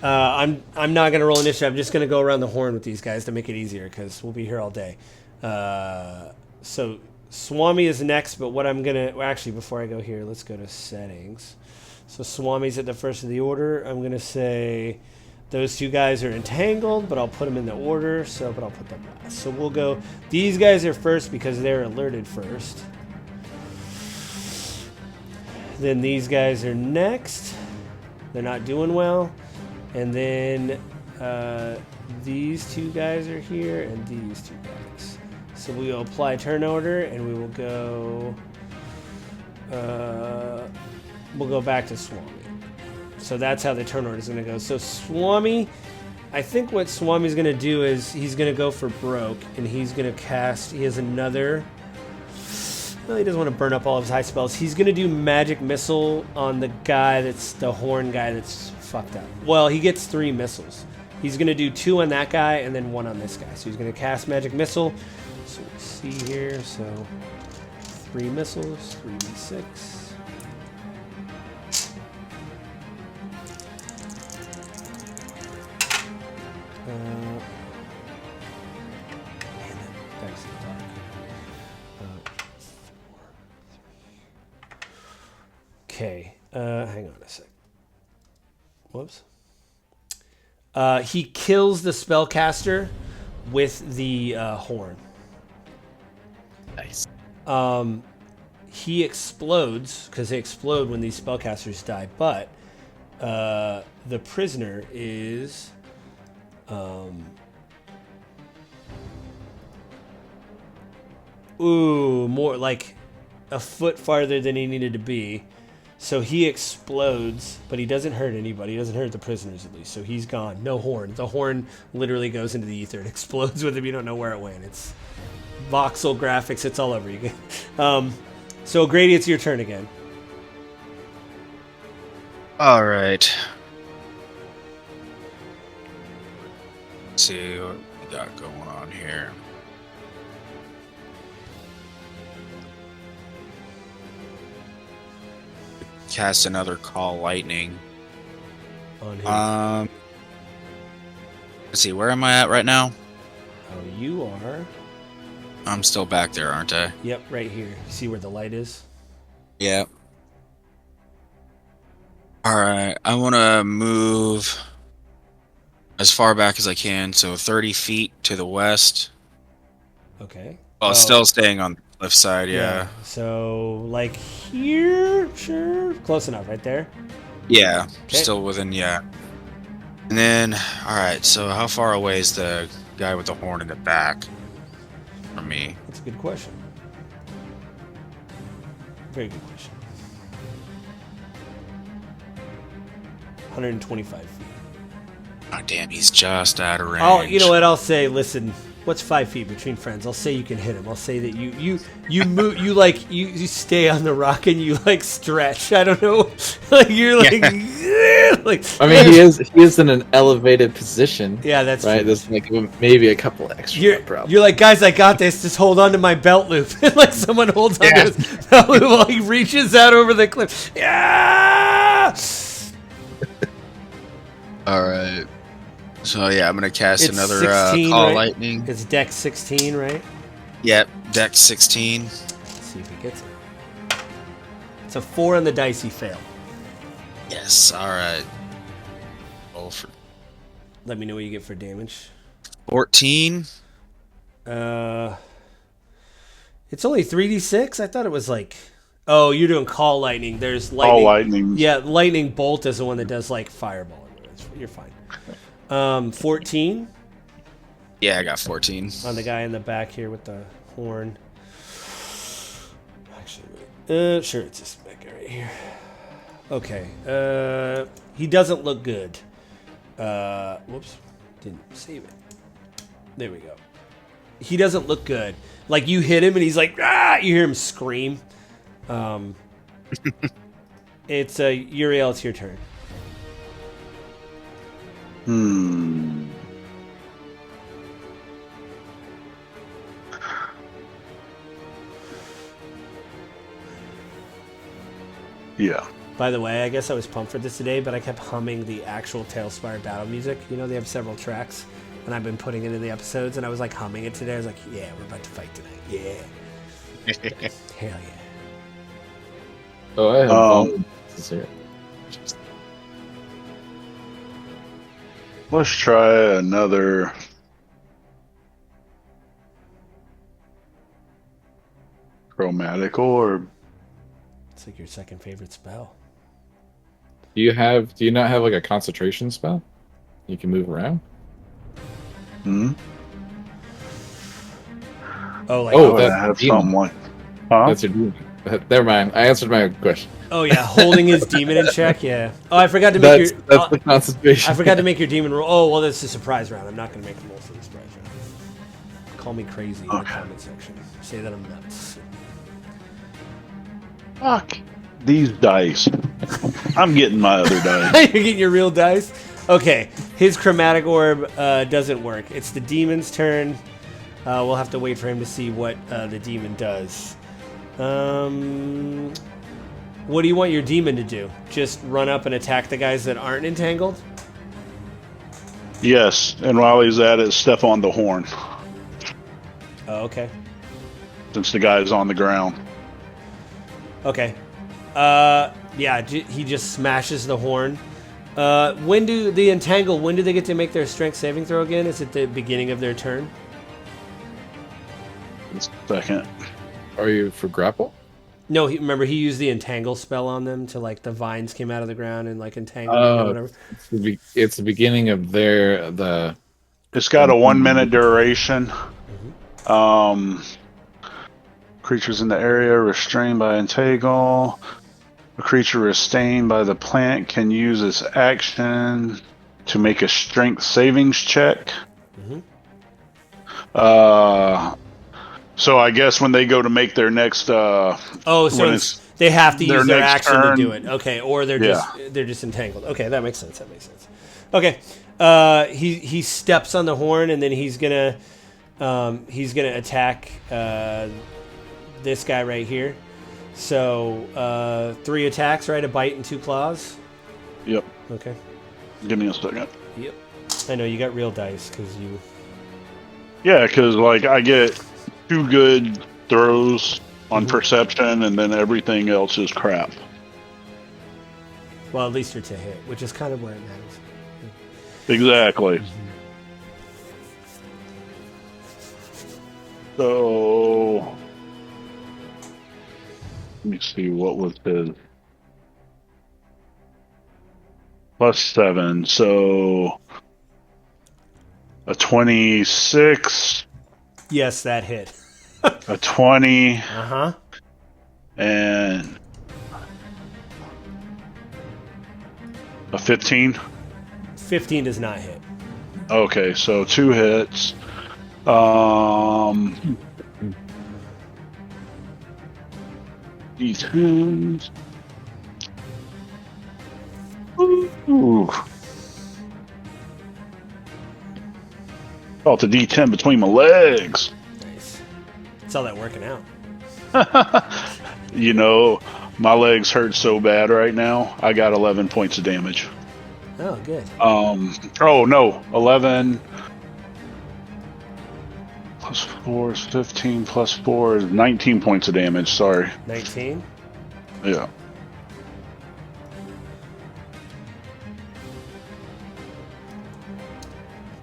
I'm not gonna roll initiative. I'm just gonna go around the horn with these guys to make it easier because we'll be here all day. So Swami is next, but what I'm gonna actually before I go here, let's go to settings. So Swami's at the first of the order. I'm gonna say those two guys are entangled, but I'll put them in the order. But I'll put them last. So we'll go. These guys are first because they're alerted first. Then these guys are next. They're not doing well. And then these two guys are here, and these two guys. So we will apply turn order, and we will go. We'll go back to Swami. So that's how the turn order is going to go. So Swami, I think what Swami's going to do is he's going to go for broke, and he's going to cast. He has another. Well, he doesn't want to burn up all of his high spells. He's going to do magic missile on the guy that's the horn guy that's fucked up. Well, he gets 3 missiles. He's going to do 2 on that guy and then 1 on this guy. So he's going to cast magic missile. So let's see here. So 3 missiles, 3d6. Man, that dice is dark. Okay, hang on a sec. Whoops. He kills the spellcaster with the horn. Nice. He explodes, because they explode when these spellcasters die, but the prisoner is... more like a foot farther than he needed to be. So he explodes, but he doesn't hurt anybody. He doesn't hurt the prisoners, at least. So he's gone. No horn. The horn literally goes into the ether and explodes with him. You don't know where it went. It's voxel graphics. It's all over you. So Grady, it's your turn again. All right. Let's see what we got going on here. cast another Call Lightning. On here. Let's see, where am I at right now? Oh, you are. I'm still back there, aren't I? Yep, right here. See where the light is? Yeah. Alright, I want to move as far back as I can, so 30 feet to the west. Okay. Well, still staying on the cliff side, yeah. So, like here? Sure. Close enough, right there? Yeah, Okay. still within, yeah. And then, alright, so how far away is the guy with the horn in the back from me? That's a good question. Very good question. 125 feet. Oh, damn, he's just out of range. Oh, you know what? I'll say, listen, what's 5 feet between friends? I'll say you can hit him. I'll say that you move, you stay on the rock and you like stretch. I don't know, like you're like, like. I mean, he is in an elevated position. Yeah, that's right. true. There's like maybe a couple extra. You're like, guys, I got this. Just hold on to my belt loop. Like someone holds on to his belt loop while he reaches out over the cliff. Yeah. All right. So yeah, I'm gonna cast It's another 16, Call right? Lightning. It's deck 16, right? Yep, deck 16. Let's see if he gets it. It's a 4 on the dice. He failed. Yes. All right. Roll for Let me know what you get for damage. 14. It's only 3d6. I thought it was like. Oh, you're doing Call Lightning. There's lightning. All lightning. Yeah, Lightning Bolt is the one that does like Fireball. You're fine. 14 Yeah, I got 14. on the guy in the back here with the horn. Actually, sure, it's this big guy right here. Okay. He doesn't look good. Whoops, didn't save it. There we go. He doesn't look good. Like you hit him and he's like, ah! You hear him scream. It's Yuriel. It's your turn. Yeah. By the way, I guess I was pumped for this today, but I kept humming the actual Tailspire battle music. You know, they have several tracks, and I've been putting it in the episodes, and I was like humming it today. I was like, yeah, we're about to fight tonight. Yeah. Hell yeah. Oh, I have Let's try another chromatic orb. It's like your second favorite spell. Do you not have like a concentration spell? You can move around? Oh, like I have something like. Huh? That's your demon. Never mind. I answered my question. oh yeah, holding his demon in check. Yeah. Oh, I forgot to make That's the concentration. I forgot to make your demon roll. Oh well, that's a surprise round. I'm not going to make a roll for the surprise round. Call me crazy in the comment section. Say that I'm nuts. Fuck these dice. I'm getting my other dice. You're getting your real dice? Okay. His chromatic orb doesn't work. It's the demon's turn. We'll have to wait for him to see what the demon does. What do you want your demon to do? Just run up and attack the guys that aren't entangled? Yes, and while he's at it, step on the horn. Oh, okay. Since the guy's on the ground. Okay. Yeah, he just smashes the horn. When do they get to make their strength saving throw again? Is it the beginning of their turn? Second. Are you for grapple? No, remember he used the entangle spell on them to like the vines came out of the ground and like entangled them or whatever. It's the beginning of It's got a 1 minute duration. Creatures in the area restrained by entangle. A creature restrained by the plant can use its action to make a strength savings check. So I guess when they go to make their next they have to use their action turn, to do it. Okay, or they're just entangled. Okay, that makes sense. Okay. He steps on the horn and then he's gonna attack this guy right here. So 3 attacks, right? A bite and 2 claws. Yep. Okay. Give me a second. Yep. I know you got real dice because you. Yeah, because like I get 2 good throws on perception, and then everything else is crap. Well, at least you're to hit, which is kind of where it matters. Exactly. So let me see, what was his +7? So a 26, Yes, that hit. a 20, Uh-huh. and a 15. 15 does not hit. Okay, so 2 hits. D10s. Ooh. Felt the D10 between my legs. Nice. Saw that working out. You know, my legs hurt so bad right now. I got 11 points of damage. Oh, good. Oh no, 11 plus 4 is 15, plus 4 is 19 points of damage. Sorry. 19. Yeah.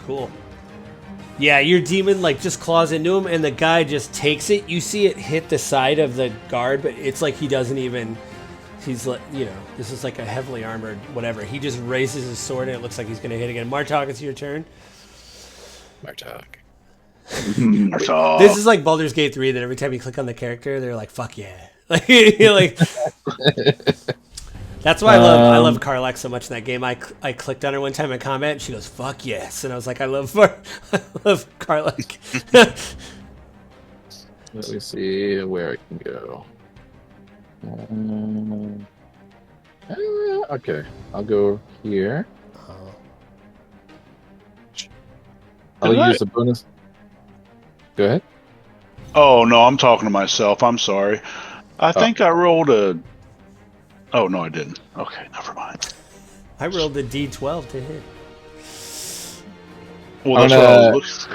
Cool. Yeah, your demon like just claws into him, and the guy just takes it. You see it hit the side of the guard, but it's like he doesn't even. He's like, you know, this is like a heavily armored whatever. He just raises his sword, and it looks like he's going to hit again. Martok, it's your turn. Martok. This is like Baldur's Gate 3. That every time you click on the character, they're like, "Fuck yeah!" Like, you're like. That's why I love Karlak so much in that game. I clicked on her one time in combat, and she goes, "Fuck yes," and I was like, I love Karlak. Let me see where I can go. Okay, I'll go here. I'll use the bonus. Go ahead. Oh no, I'm talking to myself. I'm sorry. I think I rolled a. Oh no, I didn't. Okay, never mind. I rolled a D12 to hit. Well, that's what I was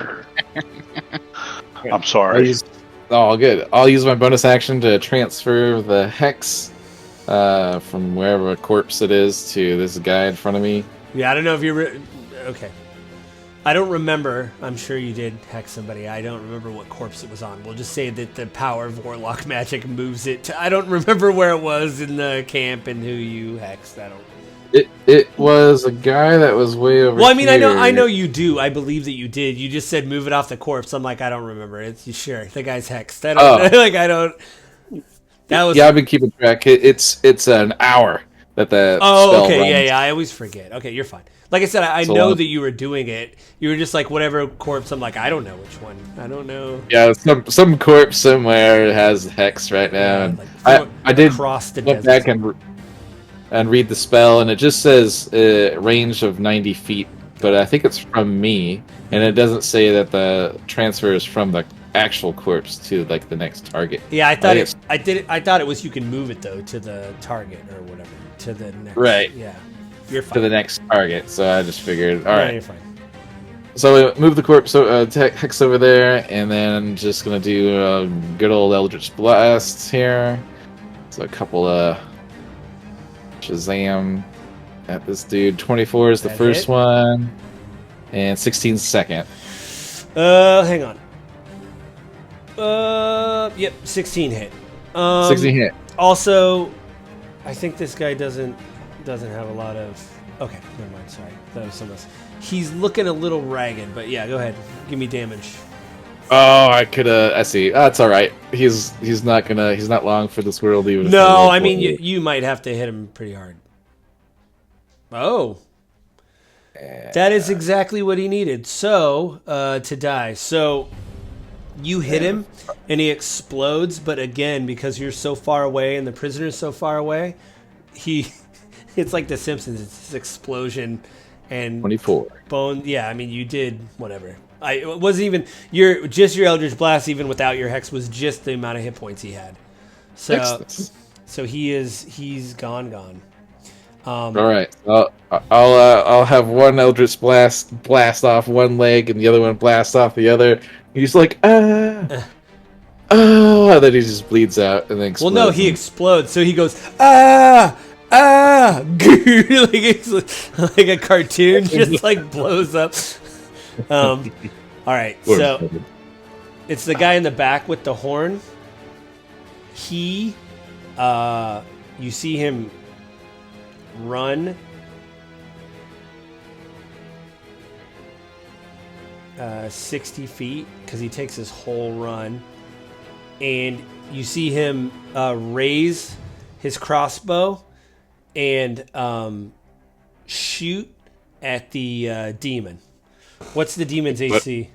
looking. I'm sorry. Good. I'll use my bonus action to transfer the hex from wherever corpse it is to this guy in front of me. Yeah, I don't know if you're... Okay. I don't remember. I'm sure you did hex somebody. I don't remember what corpse it was on. We'll just say that the power of warlock magic moves it to... I don't remember where it was in the camp and who you hexed. I don't... It was a guy that was way over. Well, I mean, here. I know you do. I believe that you did. You just said move it off the corpse. I'm like, I don't remember. It's sure the guy's hexed. I don't like. I don't. That was. Yeah, I've been keeping track. It's an hour that the spell okay, runs. yeah. I always forget. Okay, you're fine. Like I said, I know that you were doing it. You were just like whatever corpse. I'm like, I don't know which one. I don't know. Yeah, some corpse somewhere has hex right now, and like, I did cross the look desert. back and read the spell, and it just says range of 90 feet, but I think it's from me, and it doesn't say that the transfer is from the actual corpse to like the next target. Yeah, I thought I thought it was you can move it though to the target or whatever to the next. Right. Yeah, you're fine. To the next target. So I just figured, all right. You're fine. So we move the corpse hex over there, and then just gonna do a good old Eldritch Blast here. So a couple of Shazam at this dude. 24 is the first hit? one, and 16 second. Hang on. Yep, 16 hit. 16 hit. Also, I think this guy doesn't have a lot of. Okay, never mind. Sorry, that was someone else. He's looking a little ragged, but yeah, go ahead. Give me damage. Oh, I could. I see. That's all right. He's not long for this world. Even. No, I mean you might have to hit him pretty hard. Oh, that is exactly what he needed. So to die. So you hit him, and he explodes. But again, because you're so far away and the prisoner's so far away, it's like The Simpsons. It's this explosion and 24 bone. Yeah, I mean you did whatever. It wasn't even your Eldritch Blast, even without your hex, was just the amount of hit points he had. So this. so he's gone. All right. I'll have one Eldritch blast off one leg, and the other one blast off the other. He's like, and then he just bleeds out and then Well, explodes. no, he explodes. So he goes, ah, like it's like a cartoon, just like blows up. All right, so it's the guy in the back with the horn. He, you see him run. 60 feet because he takes his whole run, and you see him raise his crossbow and shoot at the demon. What's the demon's AC?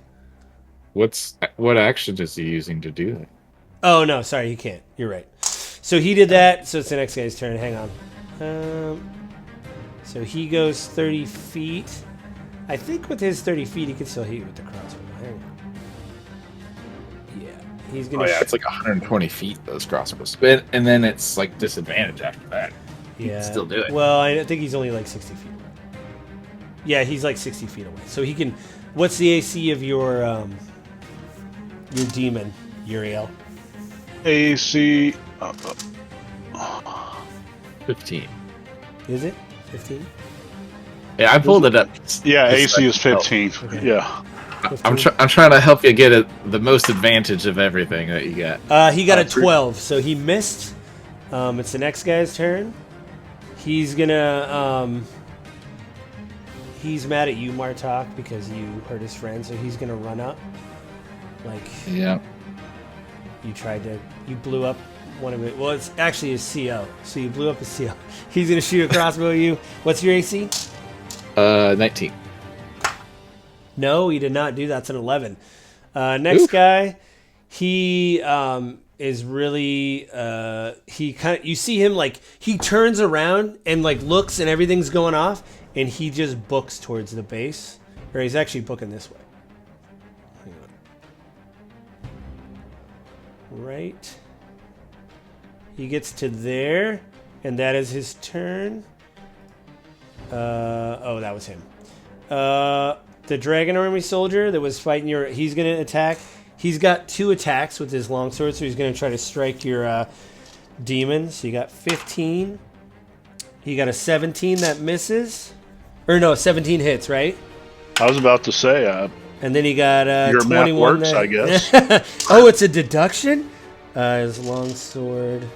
What action is he using to do that? Oh no, sorry, he can't. You're right. So he did that. So it's the next guy's turn. Hang on. So he goes 30 feet. I think with his 30 feet, he can still hit you with the crossbow. Hang on. Yeah, he's gonna. Oh yeah, it's like 120 feet those crossbows, and then it's like disadvantage after that. He can still do it. Well, I think he's only like 60 feet away. Yeah, he's like 60 feet away. So he can. What's the AC of your demon, Yuriel? AC 15. Is it 15? Yeah, I pulled it up. Yeah, AC is 15. Okay. Yeah. I'm trying to help you get the most advantage of everything that you got. He got a 12, so he missed. It's the next guy's turn. He's gonna. He's mad at you, Martok, because you hurt his friend, so he's gonna run up. Like. Yeah. You blew up one of it. Well, it's actually his CO. So you blew up his CO. He's gonna shoot a crossbow at you. What's your AC? 19. No, he did not do that. That's an 11. Next guy, he is really you see him like he turns around and like looks and everything's going off, and he just books towards the base, or he's actually booking this way. Hang on. Right. He gets to there, and that is his turn. That was him. The Dragon Army soldier that was fighting he's going to attack. He's got 2 attacks with his longsword, so he's going to try to strike your demon. So you got 15. He got a 17 that misses. Or no, 17 hits, right? I was about to say, and then he got your 21. math works, I guess. Oh, it's a deduction? His longsword.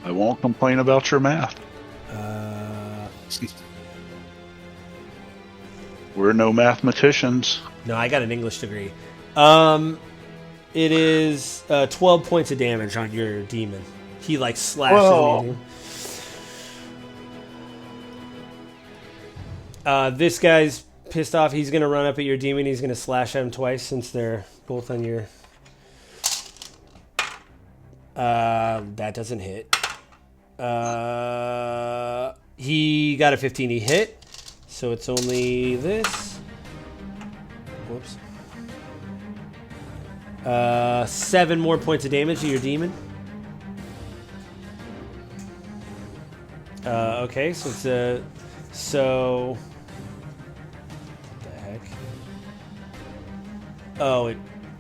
I won't complain about your math. We're no mathematicians. No, I got an English degree. It is 12 points of damage on your demon. He like slashes at you. This guy's pissed off. He's gonna run up at your demon. He's gonna slash at him twice since they're both on your. That doesn't hit. He got a 15. He hit. So it's only this. Whoops. 7 more points of damage to your demon. Okay, so it's so. What the heck? Oh, it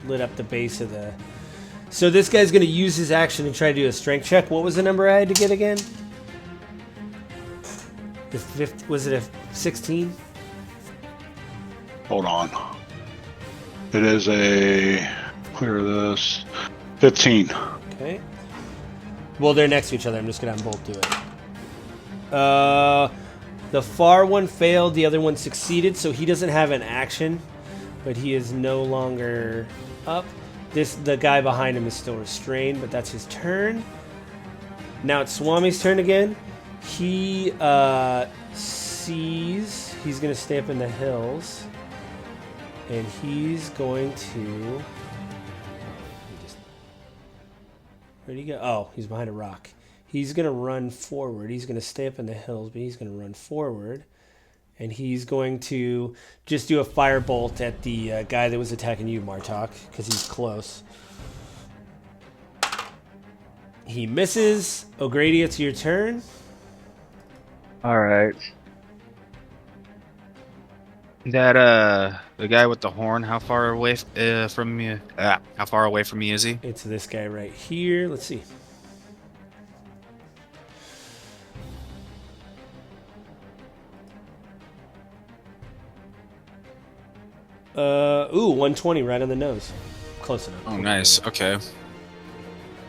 lit up the base of the. So this guy's going to use his action to try to do a strength check. What was the number I had to get again? Was it a 16? Hold on. It is a... Clear this. 15. Okay. Well, they're next to each other. I'm just going to have them both do it. The far one failed. The other one succeeded. So he doesn't have an action. But he is no longer up. The guy behind him is still restrained. But that's his turn. Now it's Swami's turn again. He sees he's going to stay up in the hills, and he's going to. Where'd he go? Oh, he's behind a rock. He's going to run forward. He's going to stay up in the hills, but he's going to run forward, And he's going to just do a firebolt at the guy that was attacking you, Martok, because he's close. He misses. O'Grady, it's your turn. All right. That the guy with the horn, how far away from me? How far away from me is he? It's this guy right here. Let's see. Ooh, 120 right on the nose. Close enough. Oh, nice. Okay.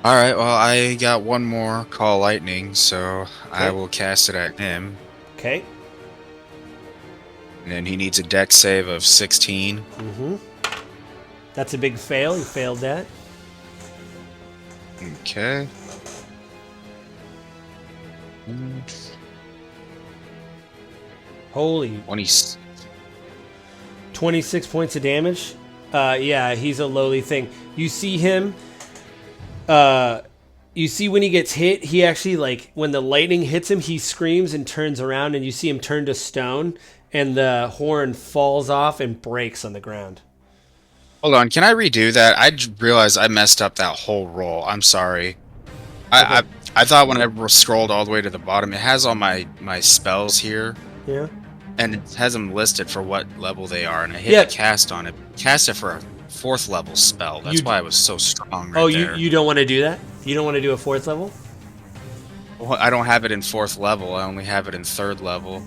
All right. Well, I got one more call lightning, so I will cast it at him. Okay. And then he needs a dex save of 16. Mm-hmm. That's a big fail. He failed that. Okay. Holy 20. 26 points of damage. Yeah, he's a lowly thing. You see him. You see when he gets hit, he actually, like, when the lightning hits him, he screams and turns around, and you see him turn to stone, and the horn falls off and breaks on the ground. Hold on. Can I redo that? I realized I messed up that whole roll. I'm sorry. I thought when I scrolled all the way to the bottom, it has all my spells here. Yeah. And it has them listed for what level they are, and I hit the cast on it. Cast it for a 4th level spell. That's why it was so strong right there. You don't want to do that? You don't want to do a 4th level? Well, I don't have it in 4th level. I only have it in 3rd level.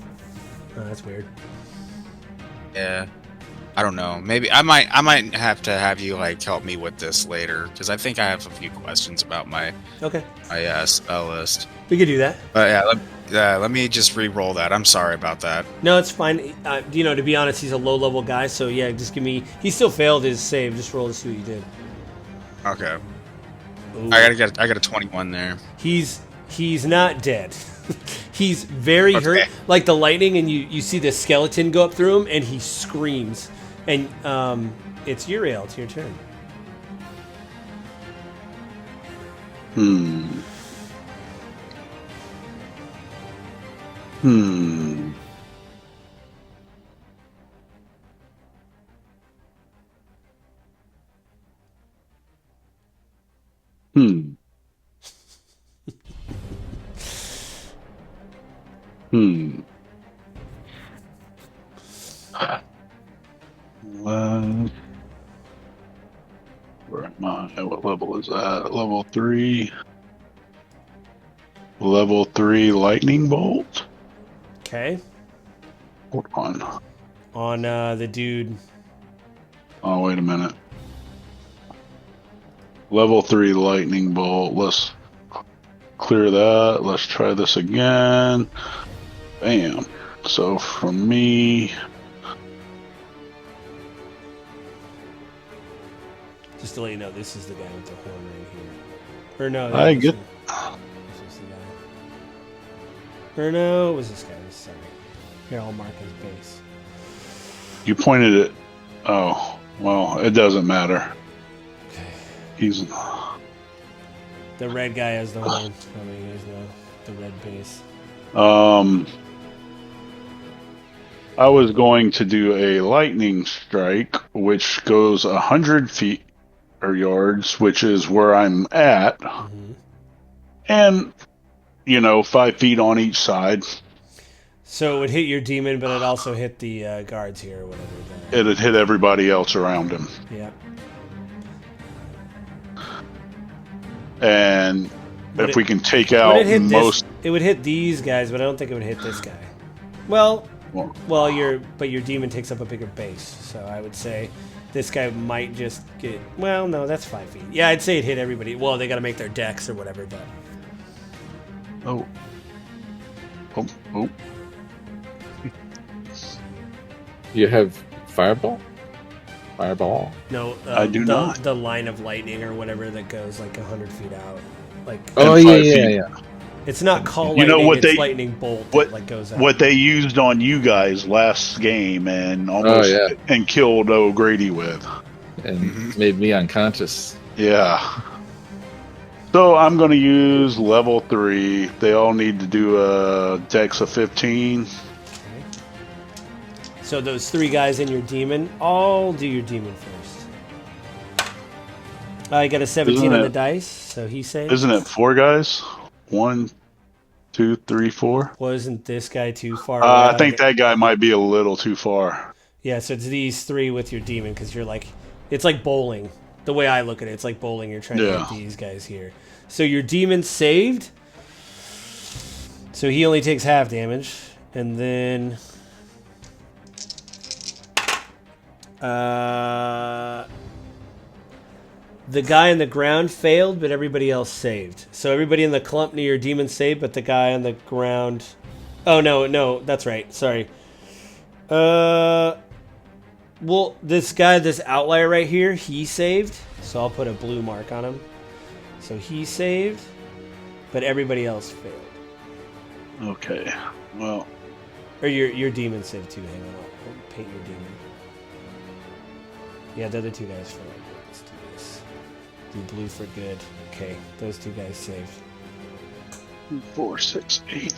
Oh, that's weird. Yeah. I don't know. Maybe I might have to have you like help me with this later, because I think I have a few questions about my spell list. We could do that. But yeah, let me just re-roll that. I'm sorry about that. No, it's fine. To be honest, he's a low-level guy, so yeah, just give me... He still failed his save. Just roll to see what you did. Okay. Ooh. I got a 21 there. He's not dead. He's very hurt. Like the lightning, and you see the skeleton go up through him, and he screams. And it's Yuriel. It's your turn. Hmm. Where am I? What level is that? Level 3. Level 3 lightning bolt. Okay. Hold on. On the dude. Oh, wait a minute. Level 3 lightning bolt. Let's clear that. Let's try this again. Bam. So from me... Just to let you know, this is the guy with the horn right here. Or no, I get... This is the guy. Or no, it was this guy. Sorry. Here, I'll mark his base. You pointed it... Oh, well, it doesn't matter. Okay. He's... The red guy has the horn. Probably you guys know. The red base. I was going to do a lightning strike, which goes 100 feet or yards, which is where I'm at. Mm-hmm. And, 5 feet on each side. So it would hit your demon, but it also hit the guards here or whatever. It'd hit everybody else around him. Yeah. And Would if we can take out most... It would hit these guys, but I don't think it would hit this guy. Well, your demon takes up a bigger base, so I would say this guy might just get... Well, no, that's 5 feet. Yeah, I'd say it hit everybody. Well, they got to make their decks or whatever, but... Oh. You have fireball? No, I do not. The line of lightning or whatever that goes like 100 feet out. Like, yeah. It's not call lightning, it's lightning bolt that goes out. What they used on you guys last game and and killed O'Grady with. And made me unconscious. Yeah. So I'm going to use level 3. They all need to do a dex of 15. Okay. So those 3 guys in your demon, I'll do your demon first. I got a 17 on the dice, so he saved. Isn't it 4 guys? 1, 2, 3, 4. Wasn't this guy too far away? I think that guy might be a little too far. Yeah, so it's these 3 with your demon, because you're like, it's like bowling. The way I look at it, it's like bowling. You're trying to hit these guys here. So your demon saved. So he only takes half damage. And then... the guy on the ground failed, but everybody else saved. So everybody in the clump near your demon saved, but the guy on the ground... Oh, no, that's right. Sorry. Well, this guy, this outlier right here, he saved. So I'll put a blue mark on him. So he saved, but everybody else failed. Okay, well... Or your demon saved too. Hang on, I'll paint your demon. Yeah, the other 2 guys failed. Let's do this. Do blue for good. Okay, those 2 guys saved. 4, 6, 8.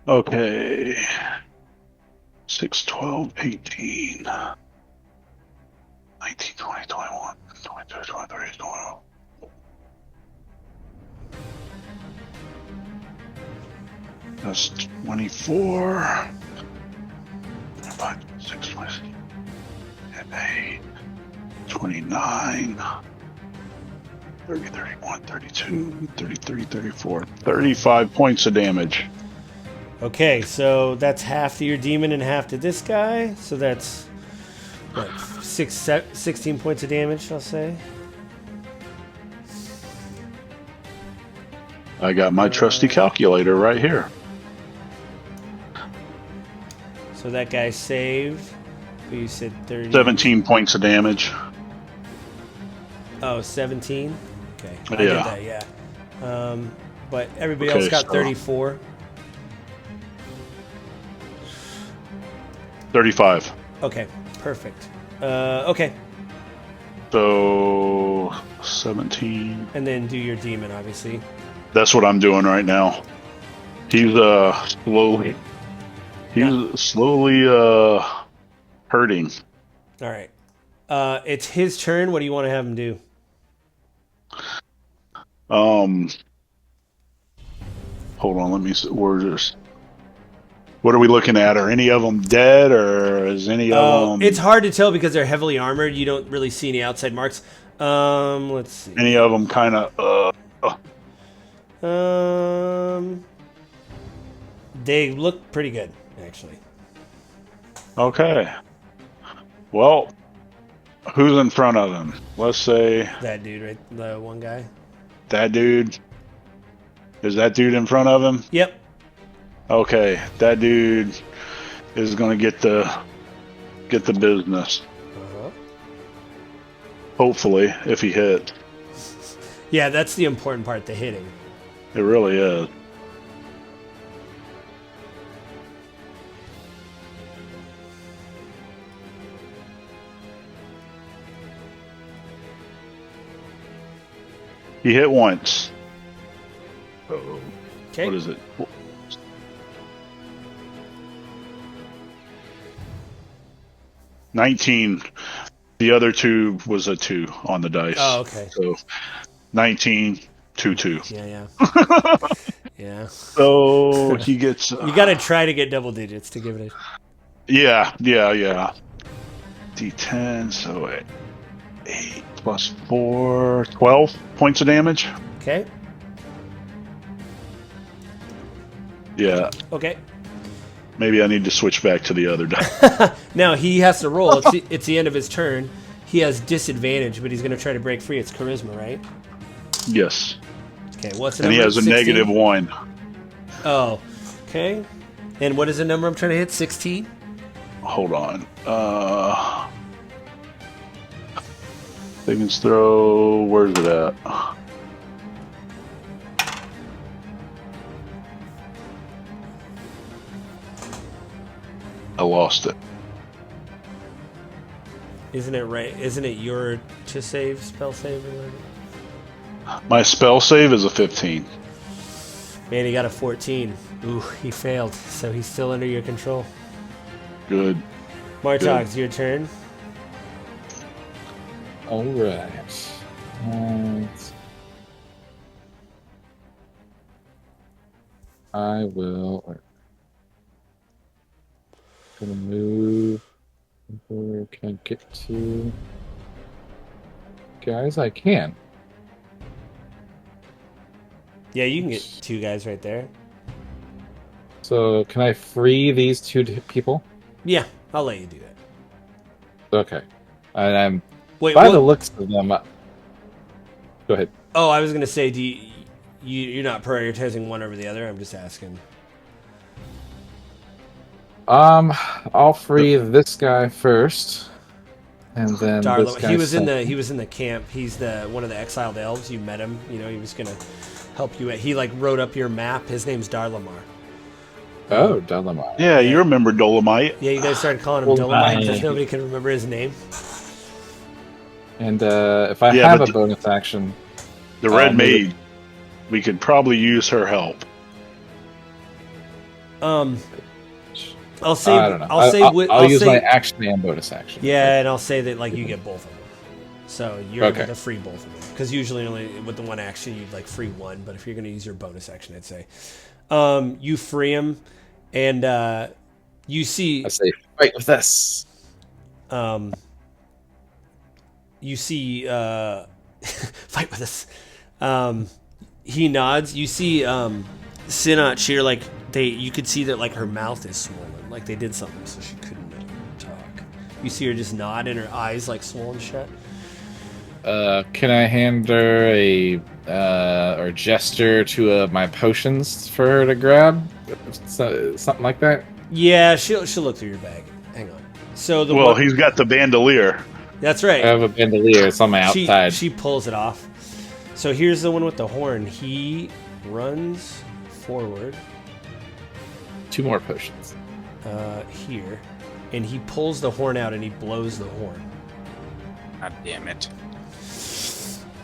Okay. 6, 12, 18. 19, 20, 21, 22, 23, 24. That's 24. 5, 6, 20, 8, 29. 30, 31, 32, 33, 34. 35 points of damage. Okay, so that's half to your demon and half to this guy. So that's, what, 16 points of damage, I'll say. I got my trusty calculator right here. So that guy saved. But you said 30. 17 points of damage. Oh, 17? Okay. I Yeah. did that, yeah. But everybody else got 34. 35. Okay, perfect. Okay. So 17. And then do your demon, obviously. That's what I'm doing right now. He's slowly hurting. All right. It's his turn. What do you want to have him do? Hold on, let me see. What are we looking at? Are any of them dead, or is any of them... It's hard to tell because they're heavily armored. You don't really see any outside marks. Let's see. Any of them kind of... They look pretty good, actually. Okay. Well, who's in front of them? Let's say... That dude, right? The one guy? That dude? Is that dude in front of him? Yep. Okay, that dude is going to get the business. Uh-huh. Hopefully, if he hit. Yeah, that's the important part, the hitting. It really is. He hit once. Okay. What is it? 19. The other 2 was a 2 on the dice. Oh, okay. So 19, 2, 2. Yeah. Yeah. So he gets... You got to try to get double digits to give it a... Yeah. D10, so 8 plus 4, 12 points of damage. Okay. Yeah. Okay. Maybe I need to switch back to the other die. Now he has to roll. It's the end of his turn. He has disadvantage, but he's going to try to break free. It's charisma, right? Yes. Okay, what's the And number? he has a 16? -1. Oh, okay. And what is the number I'm trying to hit? 16? Hold on. Savings throw. Where's it at? I lost it. Isn't it right? Isn't it your to save, spell save, or whatever? My spell save is a 15. Man, he got a 14. Ooh, he failed, so he's still under your control. Good. Martok, it's your turn. All right. I will. Gonna move. Where can I get to? Guys, I can. Yeah, you can get 2 guys right there. So, can I free these 2 people? Yeah, I'll let you do that. Okay. And I'm Wait, by what? the looks of them. Go ahead. Oh, I was gonna say, you're not prioritizing one over the other. I'm just asking. I'll free this guy first, and then this Darla, guy. he was in the camp. He's one of the exiled elves. You met him. You know, he was gonna help you. He like wrote up your map. His name's Darlamar. Oh, Dolomite. Yeah, you remember Dolomite. Yeah, you guys started calling him Dolomite because nobody can remember his name. And if I Yeah, have but a bonus action, The Red maybe- Maid. We could probably use her help. I'll say. I don't know. I'll use say, my action and bonus action. Yeah, and I'll say that like you get both of them, so you're Okay. able to free both of them. Because usually only with the one action you'd like free one, but if you're going to use your bonus action, I'd say you free him, and you see. I say fight with this. You see. Fight with us. He nods. You see Sinat Sheer, like you could see that like her mouth is swollen, like they did something so she couldn't talk. You see her just nod and her eyes like swollen shut. Can I hand her a or gesture to my potions for her to grab? Something like that. Yeah, she'll look through your bag. Hang on. So He's got the bandolier. That's right. I have a bandolier. It's on my outside. She pulls it off. So here's the one with the horn. He runs forward. 2 more potions. Here, and he pulls the horn out and he blows the horn. God damn it.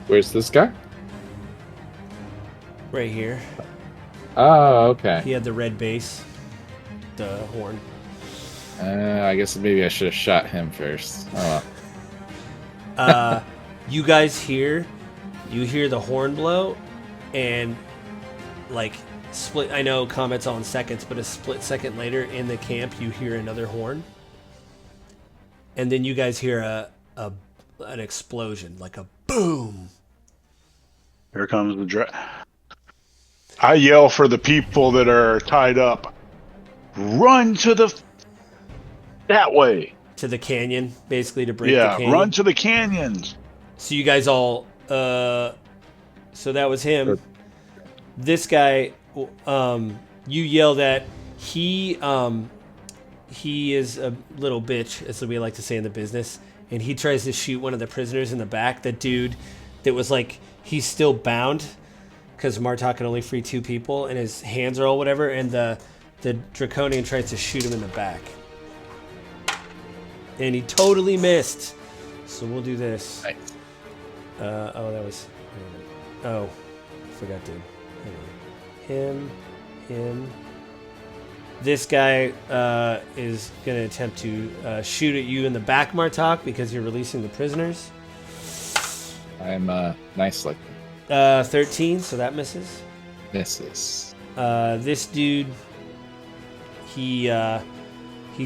Where's this guy? Right here. Oh, okay. He had the red base, the horn. I guess maybe I should have shot him first. Oh, You guys hear the horn blow, and like split. I know combat's all in seconds, but a split second later in the camp, you hear another horn, and then you guys hear an explosion, like a boom. Here comes the I yell for the people that are tied up. Run to that way. To the canyon, basically to break the Yeah, canyon. run to the canyons. So you guys all, so that was him. This guy, you yelled at. He is a little bitch, as we like to say in the business, and he tries to shoot one of the prisoners in the back. The dude that was like, he's still bound because Martok can only free 2 people, and his hands are all whatever, and the Draconian tries to shoot him in the back. And he totally missed. So we'll do this. nice. That was... Oh, forgot to... Hang on. Him. This guy is going to attempt to shoot at you in the back, Martok, because you're releasing the prisoners. I'm nice like 13, so that misses. misses. This dude, he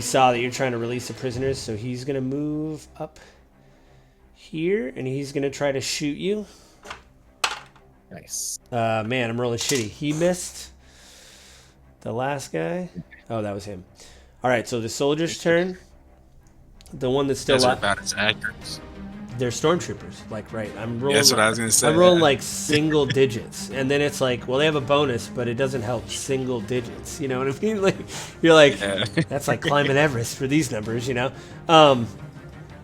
saw that you're trying to release the prisoners, so he's going to move up here, and he's going to try to shoot you. Nice. Man, I'm rolling shitty. He missed. The last guy. Oh, that was him. All right, so the soldier's turn. The one that's still Those are alive. about as accurate. They're stormtroopers. Like, right. I'm rolling. That's what I was gonna say. I'm rolling like single digits, and then it's like, well, they have a bonus, but it doesn't help single digits. You know what I mean? Like, you're like, Yeah. that's like climbing Everest for these numbers, you know. All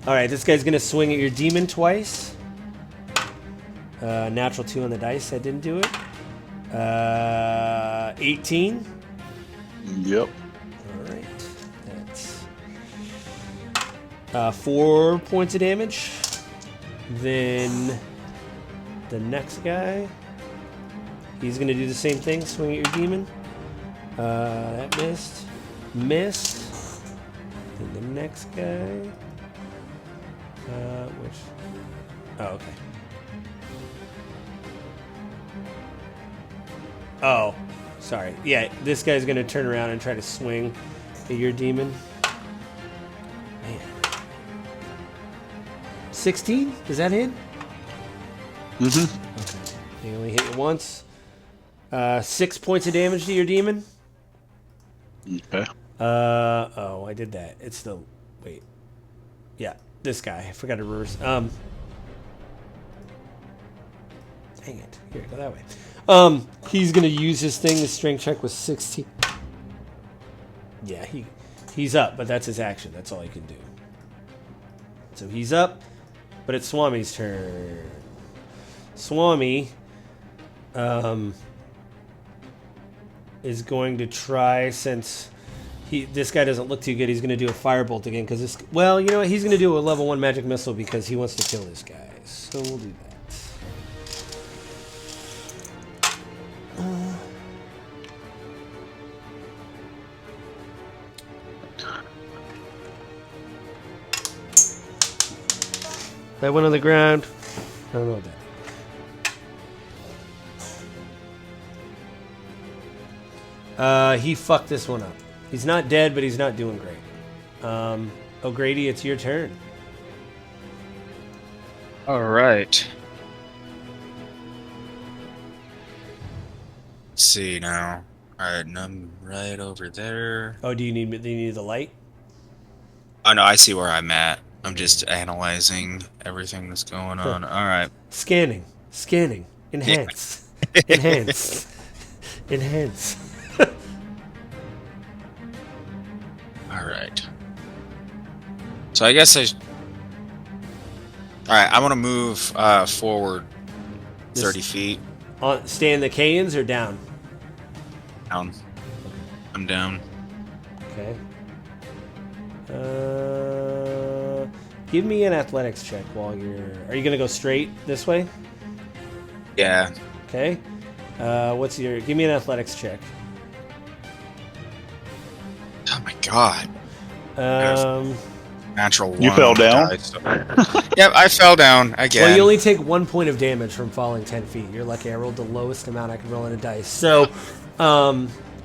right, this guy's gonna swing at your demon twice. Natural 2 on the dice. I didn't do it. 18. Yep. All right, that's 4 points of damage. Then the next guy, he's going to do the same thing, swing at your demon. That missed. Missed. Then the next guy, oh, okay. Oh, sorry. Yeah, this guy's going to turn around and try to swing at your demon. Man. 16? Does that hit? Mm-hmm. Okay. He only hit you once. 6 points of damage to your demon. Okay. Oh, I did that. It's the... Wait. Yeah, this guy. I forgot to reverse. Dang it. Here, go that way. He's gonna use his thing. His strength check was 16. Yeah, he's up, but that's his action. That's all he can do. So he's up, but it's Swami's turn. Swami, is going to try, since this guy doesn't look too good. He's gonna do a firebolt again because this. Well, you know what? He's gonna do a level 1 magic missile because he wants to kill this guy. So we'll do that. That went on the ground. I don't know what that. He fucked this one up. He's not dead, but he's not doing great. O'Grady, it's your turn. All right. Let's see now. All right, and I'm right over there. Oh, do you need the light? Oh no, I see where I'm at. I'm just analyzing everything that's going on. All right. Scanning. Enhance. Yeah. Enhance. All right. So I guess All right, I want to move forward 30 feet. Stay in the Cairns or down? Down. I'm down. Okay. Give me an athletics check while you're... Are you going to go straight this way? Yeah. Okay. Give me an athletics check. Oh my god. Natural one. You fell down? Yep, I fell down again. Well, you only take 1 point of damage from falling 10 feet. You're lucky I rolled the lowest amount I can roll in a dice. So,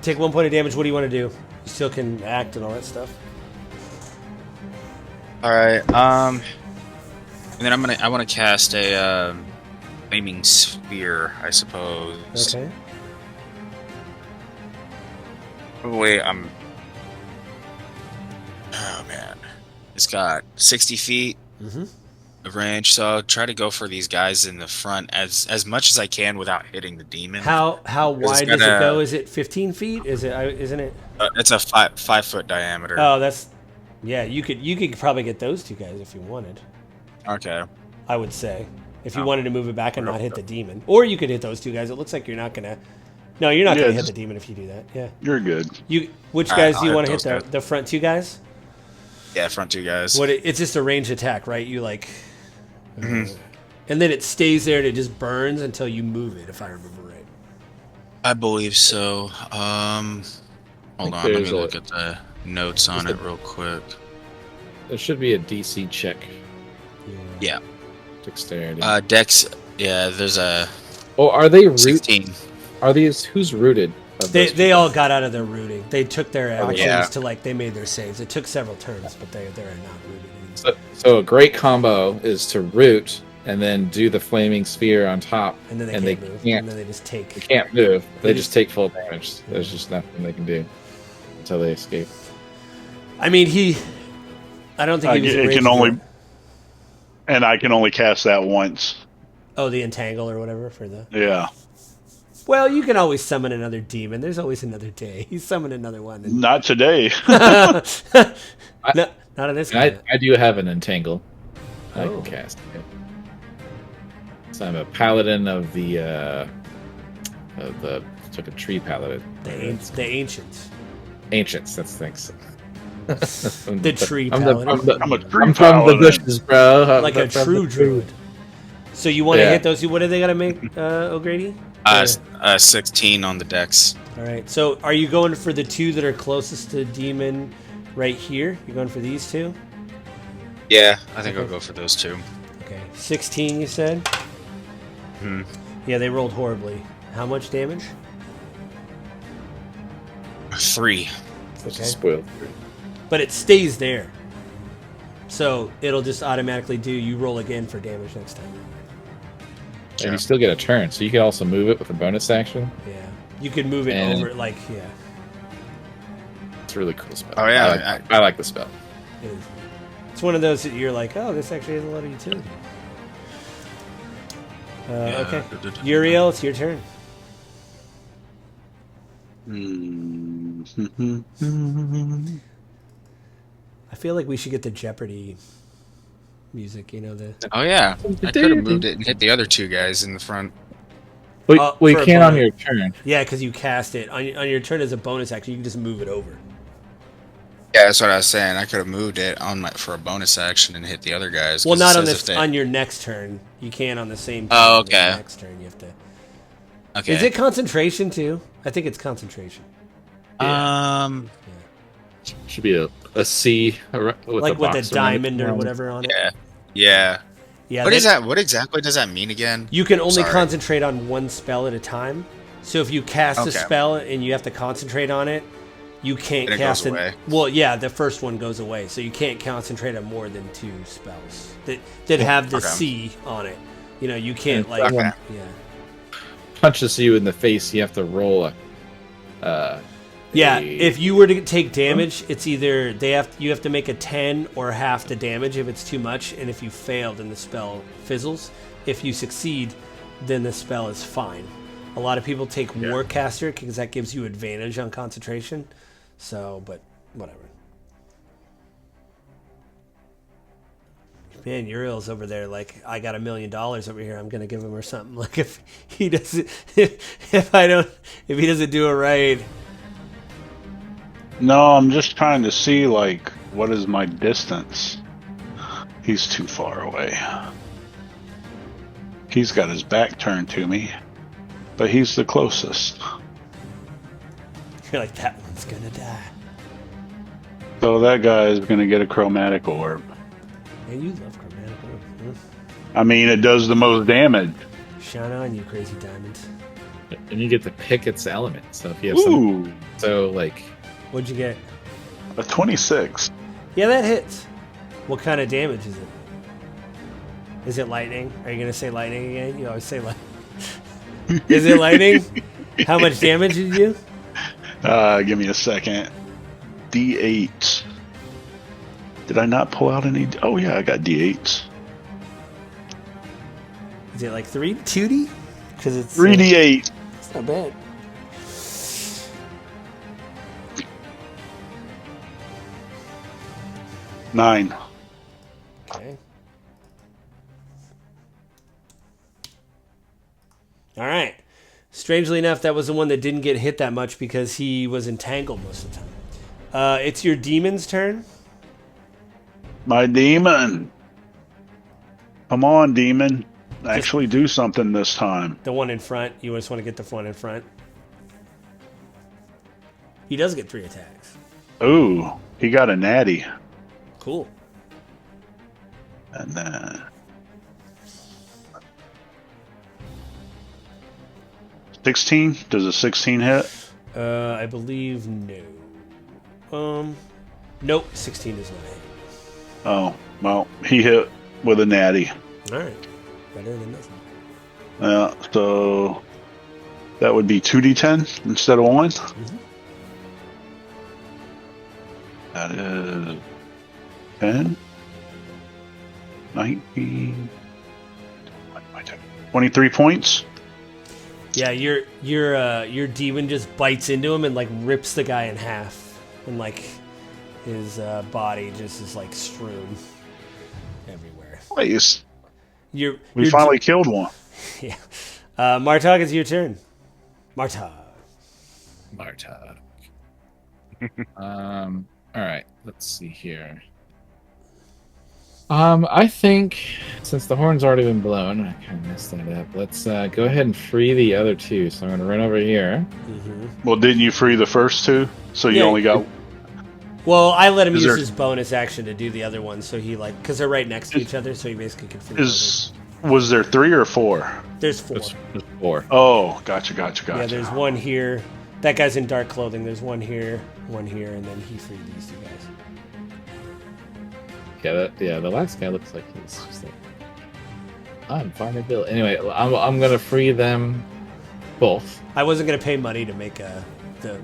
take 1 point of damage. What do you want to do? You still can act and all that stuff. All right. And then I want to cast a flaming sphere, I suppose. Okay. Wait, Oh man, it's got 60 feet of range, so I'll try to go for these guys in the front as much as I can without hitting the demon. How wide does it go? Is it 15 feet? Isn't it? It's a 5-foot diameter. Oh, that's... Yeah, you could probably get those two guys if you wanted. Okay. I would say. If you wanted to move it back and not hit the demon. Or you could hit those two guys. It looks like you're not going to... No, you're not going to hit the demon if you do that. Yeah. You're good. Which guys do you want to hit? those guys. The front two guys? Yeah, front two guys. It's just a ranged attack, right? You like... and then it stays there and it just burns until you move it, if I remember right. I believe so. Hold on, let me look at the notes on it real quick. There should be a DC check. Yeah. Dexterity. Dex, yeah, there's a... Oh, are they 16. Are these... Who's rooted? They all got out of their rooting. They took their actions yeah. to, like, they made their saves. It took several turns, but they're not rooted anymore. So a great combo is to root and then do the flaming sphere on top. And then they can't move. And then they just take... They can't move. They just take full damage. There's just nothing they can do until they escape. I mean, I don't think he was it can only... And I can only cast that once. Oh, the entangle or whatever for the... Yeah. Well, you can always summon another demon. There's always another day. You summon another one. And... Not today. No, not in this case. I do have an entangle. I can cast it. So I'm a paladin of the took a tree paladin. The ancients. Ancients, that's things. The tree I'm paladin. I'm a tree I'm from the paladin. bushes, bro. Like a true druid. So you want to hit those? What do they got to make, O'Grady? 16 on the dex. All right. So are you going for the two that are closest to demon right here? You're going for these two? Yeah, I think I'll go for those two. Okay. 16, you said? Hmm. Yeah, they rolled horribly. How much damage? 3. Okay. Spoiled. But it stays there. So it'll just automatically do, you roll again for damage next time. And you still get a turn, so you can also move it with a bonus action. Yeah. You could move it And- over, like, yeah. It's a really cool spell. Oh, yeah, I like the spell. It is. It's one of those that you're like, oh, this actually has a lot of utility. Okay. Yuriel, it's your turn. I feel like we should get the Jeopardy music, you know, the... Oh, yeah. I could have moved it and hit the other two guys in the front. Well, for you a can on bonus. your turn. Yeah, because you cast it. On your turn as a bonus action, you can just move it over. Yeah, that's what I was saying. I could have moved it for a bonus action and hit the other guys. Well, 'cause not it on says this. if they- On your next turn, you can on the same. Turn. Oh, On the okay. next turn, you have to. Okay. Is it concentration too? I think it's concentration. Should be a C with Like a with a box around it. diamond or whatever on it. Yeah. Yeah. Yeah. What is that? What exactly does that mean again? You can only Sorry. concentrate on one spell at a time. So if you cast a Okay. spell and you have to concentrate on it, you can't Then it cast goes it. away. Well, yeah, the first one goes away, so you can't concentrate on more than 2 spells that have the Okay. C on it. You know, you can't Yeah, like. okay. Yeah. Punches you in the face, you have to roll a. Yeah, if you were to take damage, it's either you have to make a 10 or half the damage if it's too much, and if you fail, then the spell fizzles. If you succeed, then the spell is fine. A lot of people take Warcaster because that gives you advantage on concentration. So, but whatever. Man, Uriel's over there like, I got $1 million over here. I'm gonna give him or something. Like if he doesn't, if he doesn't do it right. No, I'm just trying to see, like, what is my distance? He's too far away. He's got his back turned to me, but he's the closest. You're like, that one's gonna die. So that guy is going to get a chromatic orb. Man, you love chromatic orb. I mean, it does the most damage. Shine on, you crazy diamond. And you get to pick its element. So if you have some. Ooh, So, like. What'd you get? a 26. Yeah, that hits. What kind of damage is it? Is it lightning? Are you gonna say lightning again? You always say lightning. Is it lightning? How much damage did you do? Give me a second. D8. Did I not pull out any? Oh yeah, I got D8s. Is it like 2D? Because it's 3D8. It's not bad. Nine. Okay. All right. Strangely enough, that was the one that didn't get hit that much because he was entangled most of the time. It's your demon's turn. My demon. Come on, demon. Actually do something this time. The one in front. You just want to get the one in front. He does get 3 attacks. Ooh, he got a natty. Cool. And then 16. Does a 16 hit? I believe no. Nope. 16 is not hit. Oh, well, he hit with a natty. All right. Better than nothing. So that would be 2d10 instead of 1. Mhm. That is 10, 19, 23 points. Yeah, your demon just bites into him and like rips the guy in half, and like his body just is like strewn everywhere. Nice. We We finally killed one. yeah. Martok, it's your turn. Martok. Marta. All right, let's see here. I think since the horn's already been blown, I kind of messed that up. Let's go ahead and free the other two. So I'm gonna run over here. Well, didn't you free the first two? So you Yeah. only got. Well, I let him Is use there- his bonus action to do the other one, so he because they're right next to each other, so he basically can free. Was there 3 or 4? There's 4. It's 4. Oh, gotcha. Yeah, there's one here. That guy's in dark clothing. There's one here, and then he freed these 2 guys. Yeah, the last guy looks like he's just like, I'm finally built. Anyway, I'm gonna free them both. I wasn't gonna pay money to make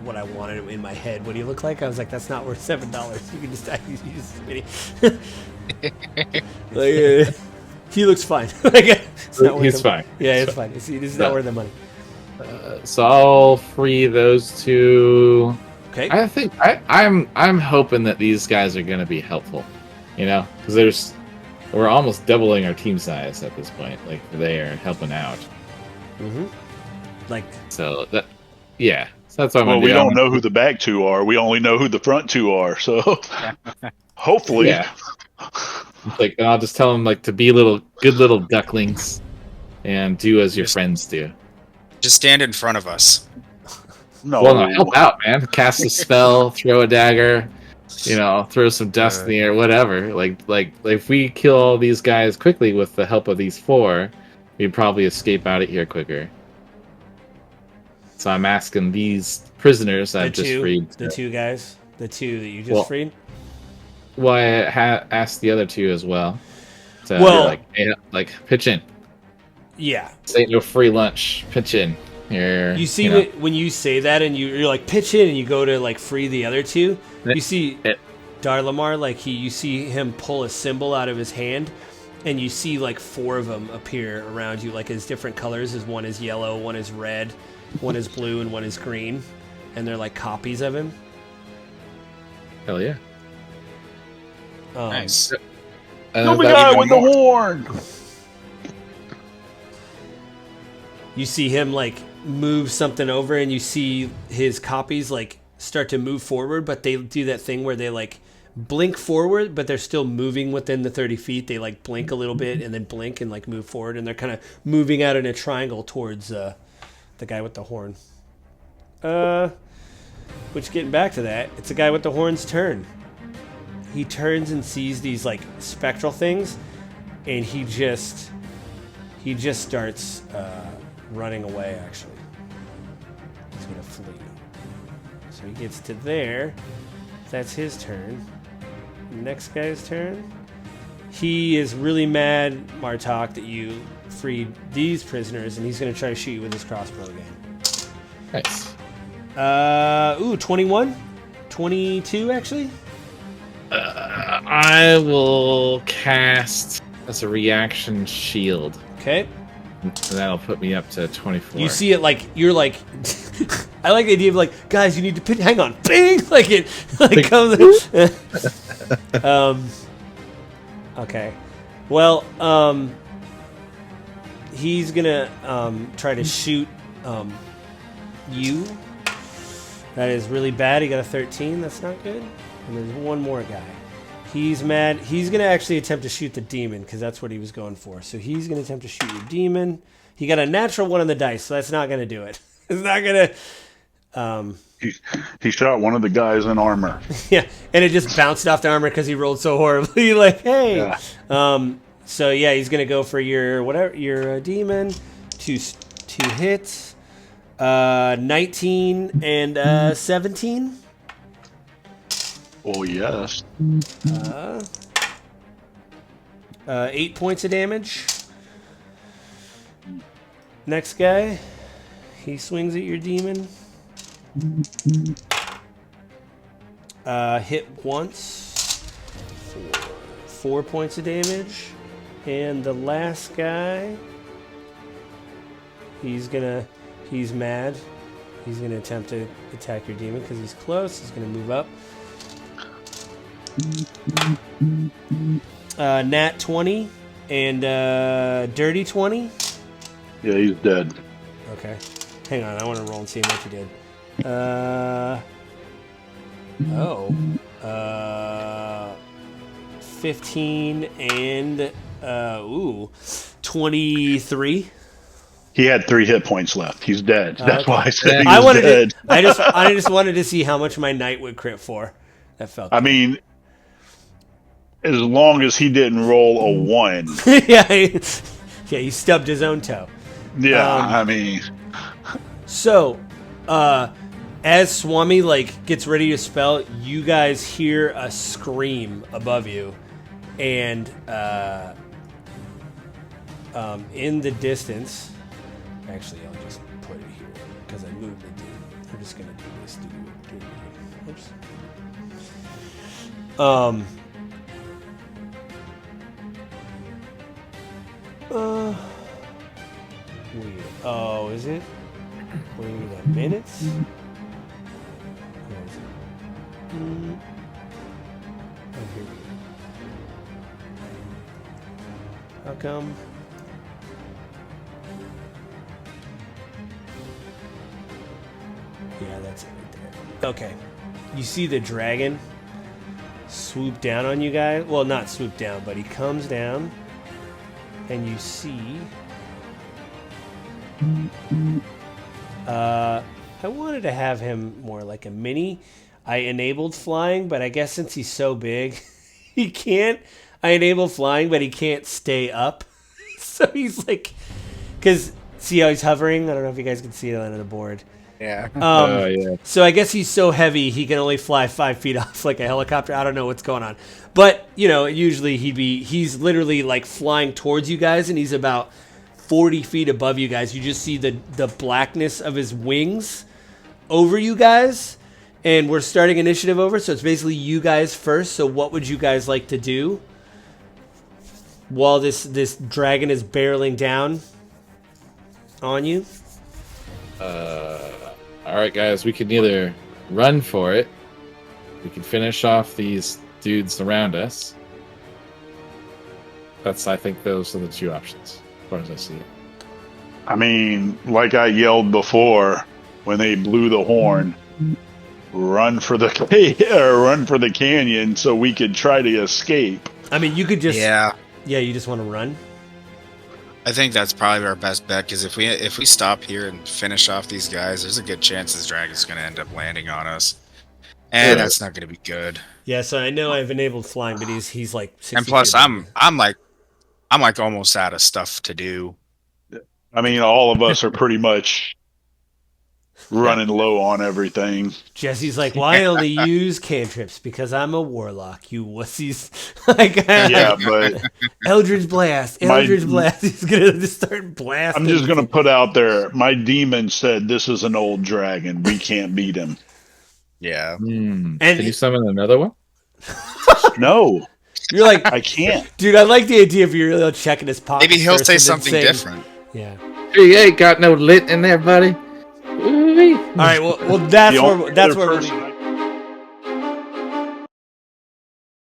what I wanted in my head. What do you look like? I was like, that's not worth $7. You can just use this mini. He looks fine. It's not worth He's the- fine. Yeah, He's it's fine. This is not worth the money. So I'll free those two. Okay. I think I'm hoping that these guys are gonna be helpful. You know, because we're almost doubling our team size at this point. Like they are helping out. Mm-hmm. Like So that, yeah. So that's what I'm Well, gonna we do. don't know who the back 2 are. We only know who the front 2 are. So hopefully, Yeah. Like, and I'll just tell them like to be good little ducklings, and do as your friends do. Just stand in front of us. no. Well, no, help out, man. Cast a spell, throw a dagger, throw some dust in the air, whatever. Like if we kill all these guys quickly with the help of these 4, we'd probably escape out of here quicker. So I'm asking these prisoners I've just freed. The 2 guys, the 2 that you just freed. Well, I asked the other 2 as well. So hey, pitch in. Yeah. This ain't no free lunch. Pitch in. Here. You see when you say that and you're like pitch in and you go to like free the other 2, you see Darlamar you see him pull a symbol out of his hand, and you see like 4 of them appear around you, like as different colors. As one is yellow, one is red, one is blue, and one is green, and they're like copies of him. Hell yeah. Nice. Kill the guy with the horn. You see him like move something over, and you see his copies like start to move forward, but they do that thing where they like blink forward, but they're still moving within the 30 feet. They like blink a little bit and then blink and like move forward, and they're kind of moving out in a triangle towards the guy with the horn. Which, getting back to that, it's the guy with the horn's turn. He turns and sees these like spectral things, and he just starts running away. Actually, he's gonna flee. So he gets to there. That's his turn. Next guy's turn. He is really mad, Martok, that you freed these prisoners, and he's gonna try to shoot you with his crossbow again. Nice. 21? 22, actually? I will cast as a reaction shield. Okay. And that'll put me up to 24. You see it like, you're like... I like the idea of like, guys, you need to pitch... Hang on. Bing! Like it like comes... okay. Well, he's gonna try to shoot you. That is really bad. He got a 13. That's not good. And there's one more guy. He's mad. He's going to actually attempt to shoot the demon because that's what he was going for. So he's going to attempt to shoot your demon. He got a natural 1 on the dice, so that's not going to do it. It's not going to... He shot one of the guys in armor. Yeah, and it just bounced off the armor because he rolled so horribly. Like, hey. Yeah. So yeah, he's going to go for your demon. Two hits. 19 and 17. Oh, yes. 8 points of damage. Next guy, he swings at your demon. Hit once. 4 points of damage. And the last guy, he's mad. He's going to attempt to attack your demon because he's close. He's going to move up. Nat 20 and dirty 20. Yeah, he's dead. Okay. Hang on. I want to roll and see how much he did. 15 and 23. He had 3 hit points left. He's dead. That's Okay. why I said he I was wanted dead. to, I just wanted to see how much my knight would crit for. That felt I good. mean, as long as he didn't roll a 1. yeah, he stubbed his own toe. Yeah, I mean, So, as Swami like gets ready to spell, you guys hear a scream above you, and in the distance, actually, I'll just put it here because I moved it. We're just gonna do this. Oops. Wait. Oh, is it? Wait a minute. Where is it? Oh, here we go. How come? Yeah, that's it right there. Okay. You see the dragon swoop down on you guys? Well, not swoop down, but he comes down, and you see... I wanted to have him more like a mini. I enabled flying, but I guess since he's so big, he can't. I enabled flying, but he can't stay up. So he's like... Because, see how he's hovering? I don't know if you guys can see it on the board. Yeah. Yeah. So I guess he's so heavy he can only fly 5 feet off like a helicopter. I don't know what's going on, but usually he's literally like flying towards you guys, and he's about 40 feet above you guys. You just see the blackness of his wings over you guys, and we're starting initiative over. So it's basically you guys first. So what would you guys like to do while this dragon is barreling down on you? All right, guys, we can either run for it, we can finish off these dudes around us. I think those are the 2 options, as far as I see it. I mean, like I yelled before when they blew the horn, run for the canyon so we could try to escape. I mean, you could just Yeah. You just want to run. I think that's probably our best bet, because if we stop here and finish off these guys, there's a good chance this dragon's going to end up landing on us, and that's not going to be good. Yeah, so I know I've enabled flying, but he's like 60 And plus, feet above I'm like almost out of stuff to do. I mean, all of us are pretty much running low on everything. Jesse's like, well, I only use cantrips because I'm a warlock, you wussies. Yeah, but Eldritch Blast. He's going to just start blasting. I'm just going to put out there, my demon said this is an old dragon. We can't beat him. Yeah. And Can you summon another one? No. You're like, I can't. Dude, I like the idea of Yuriel checking his pocket. Maybe he'll say something different. Yeah. You ain't got no lit in there, buddy. Ooh-wee. All right. Well, that's where we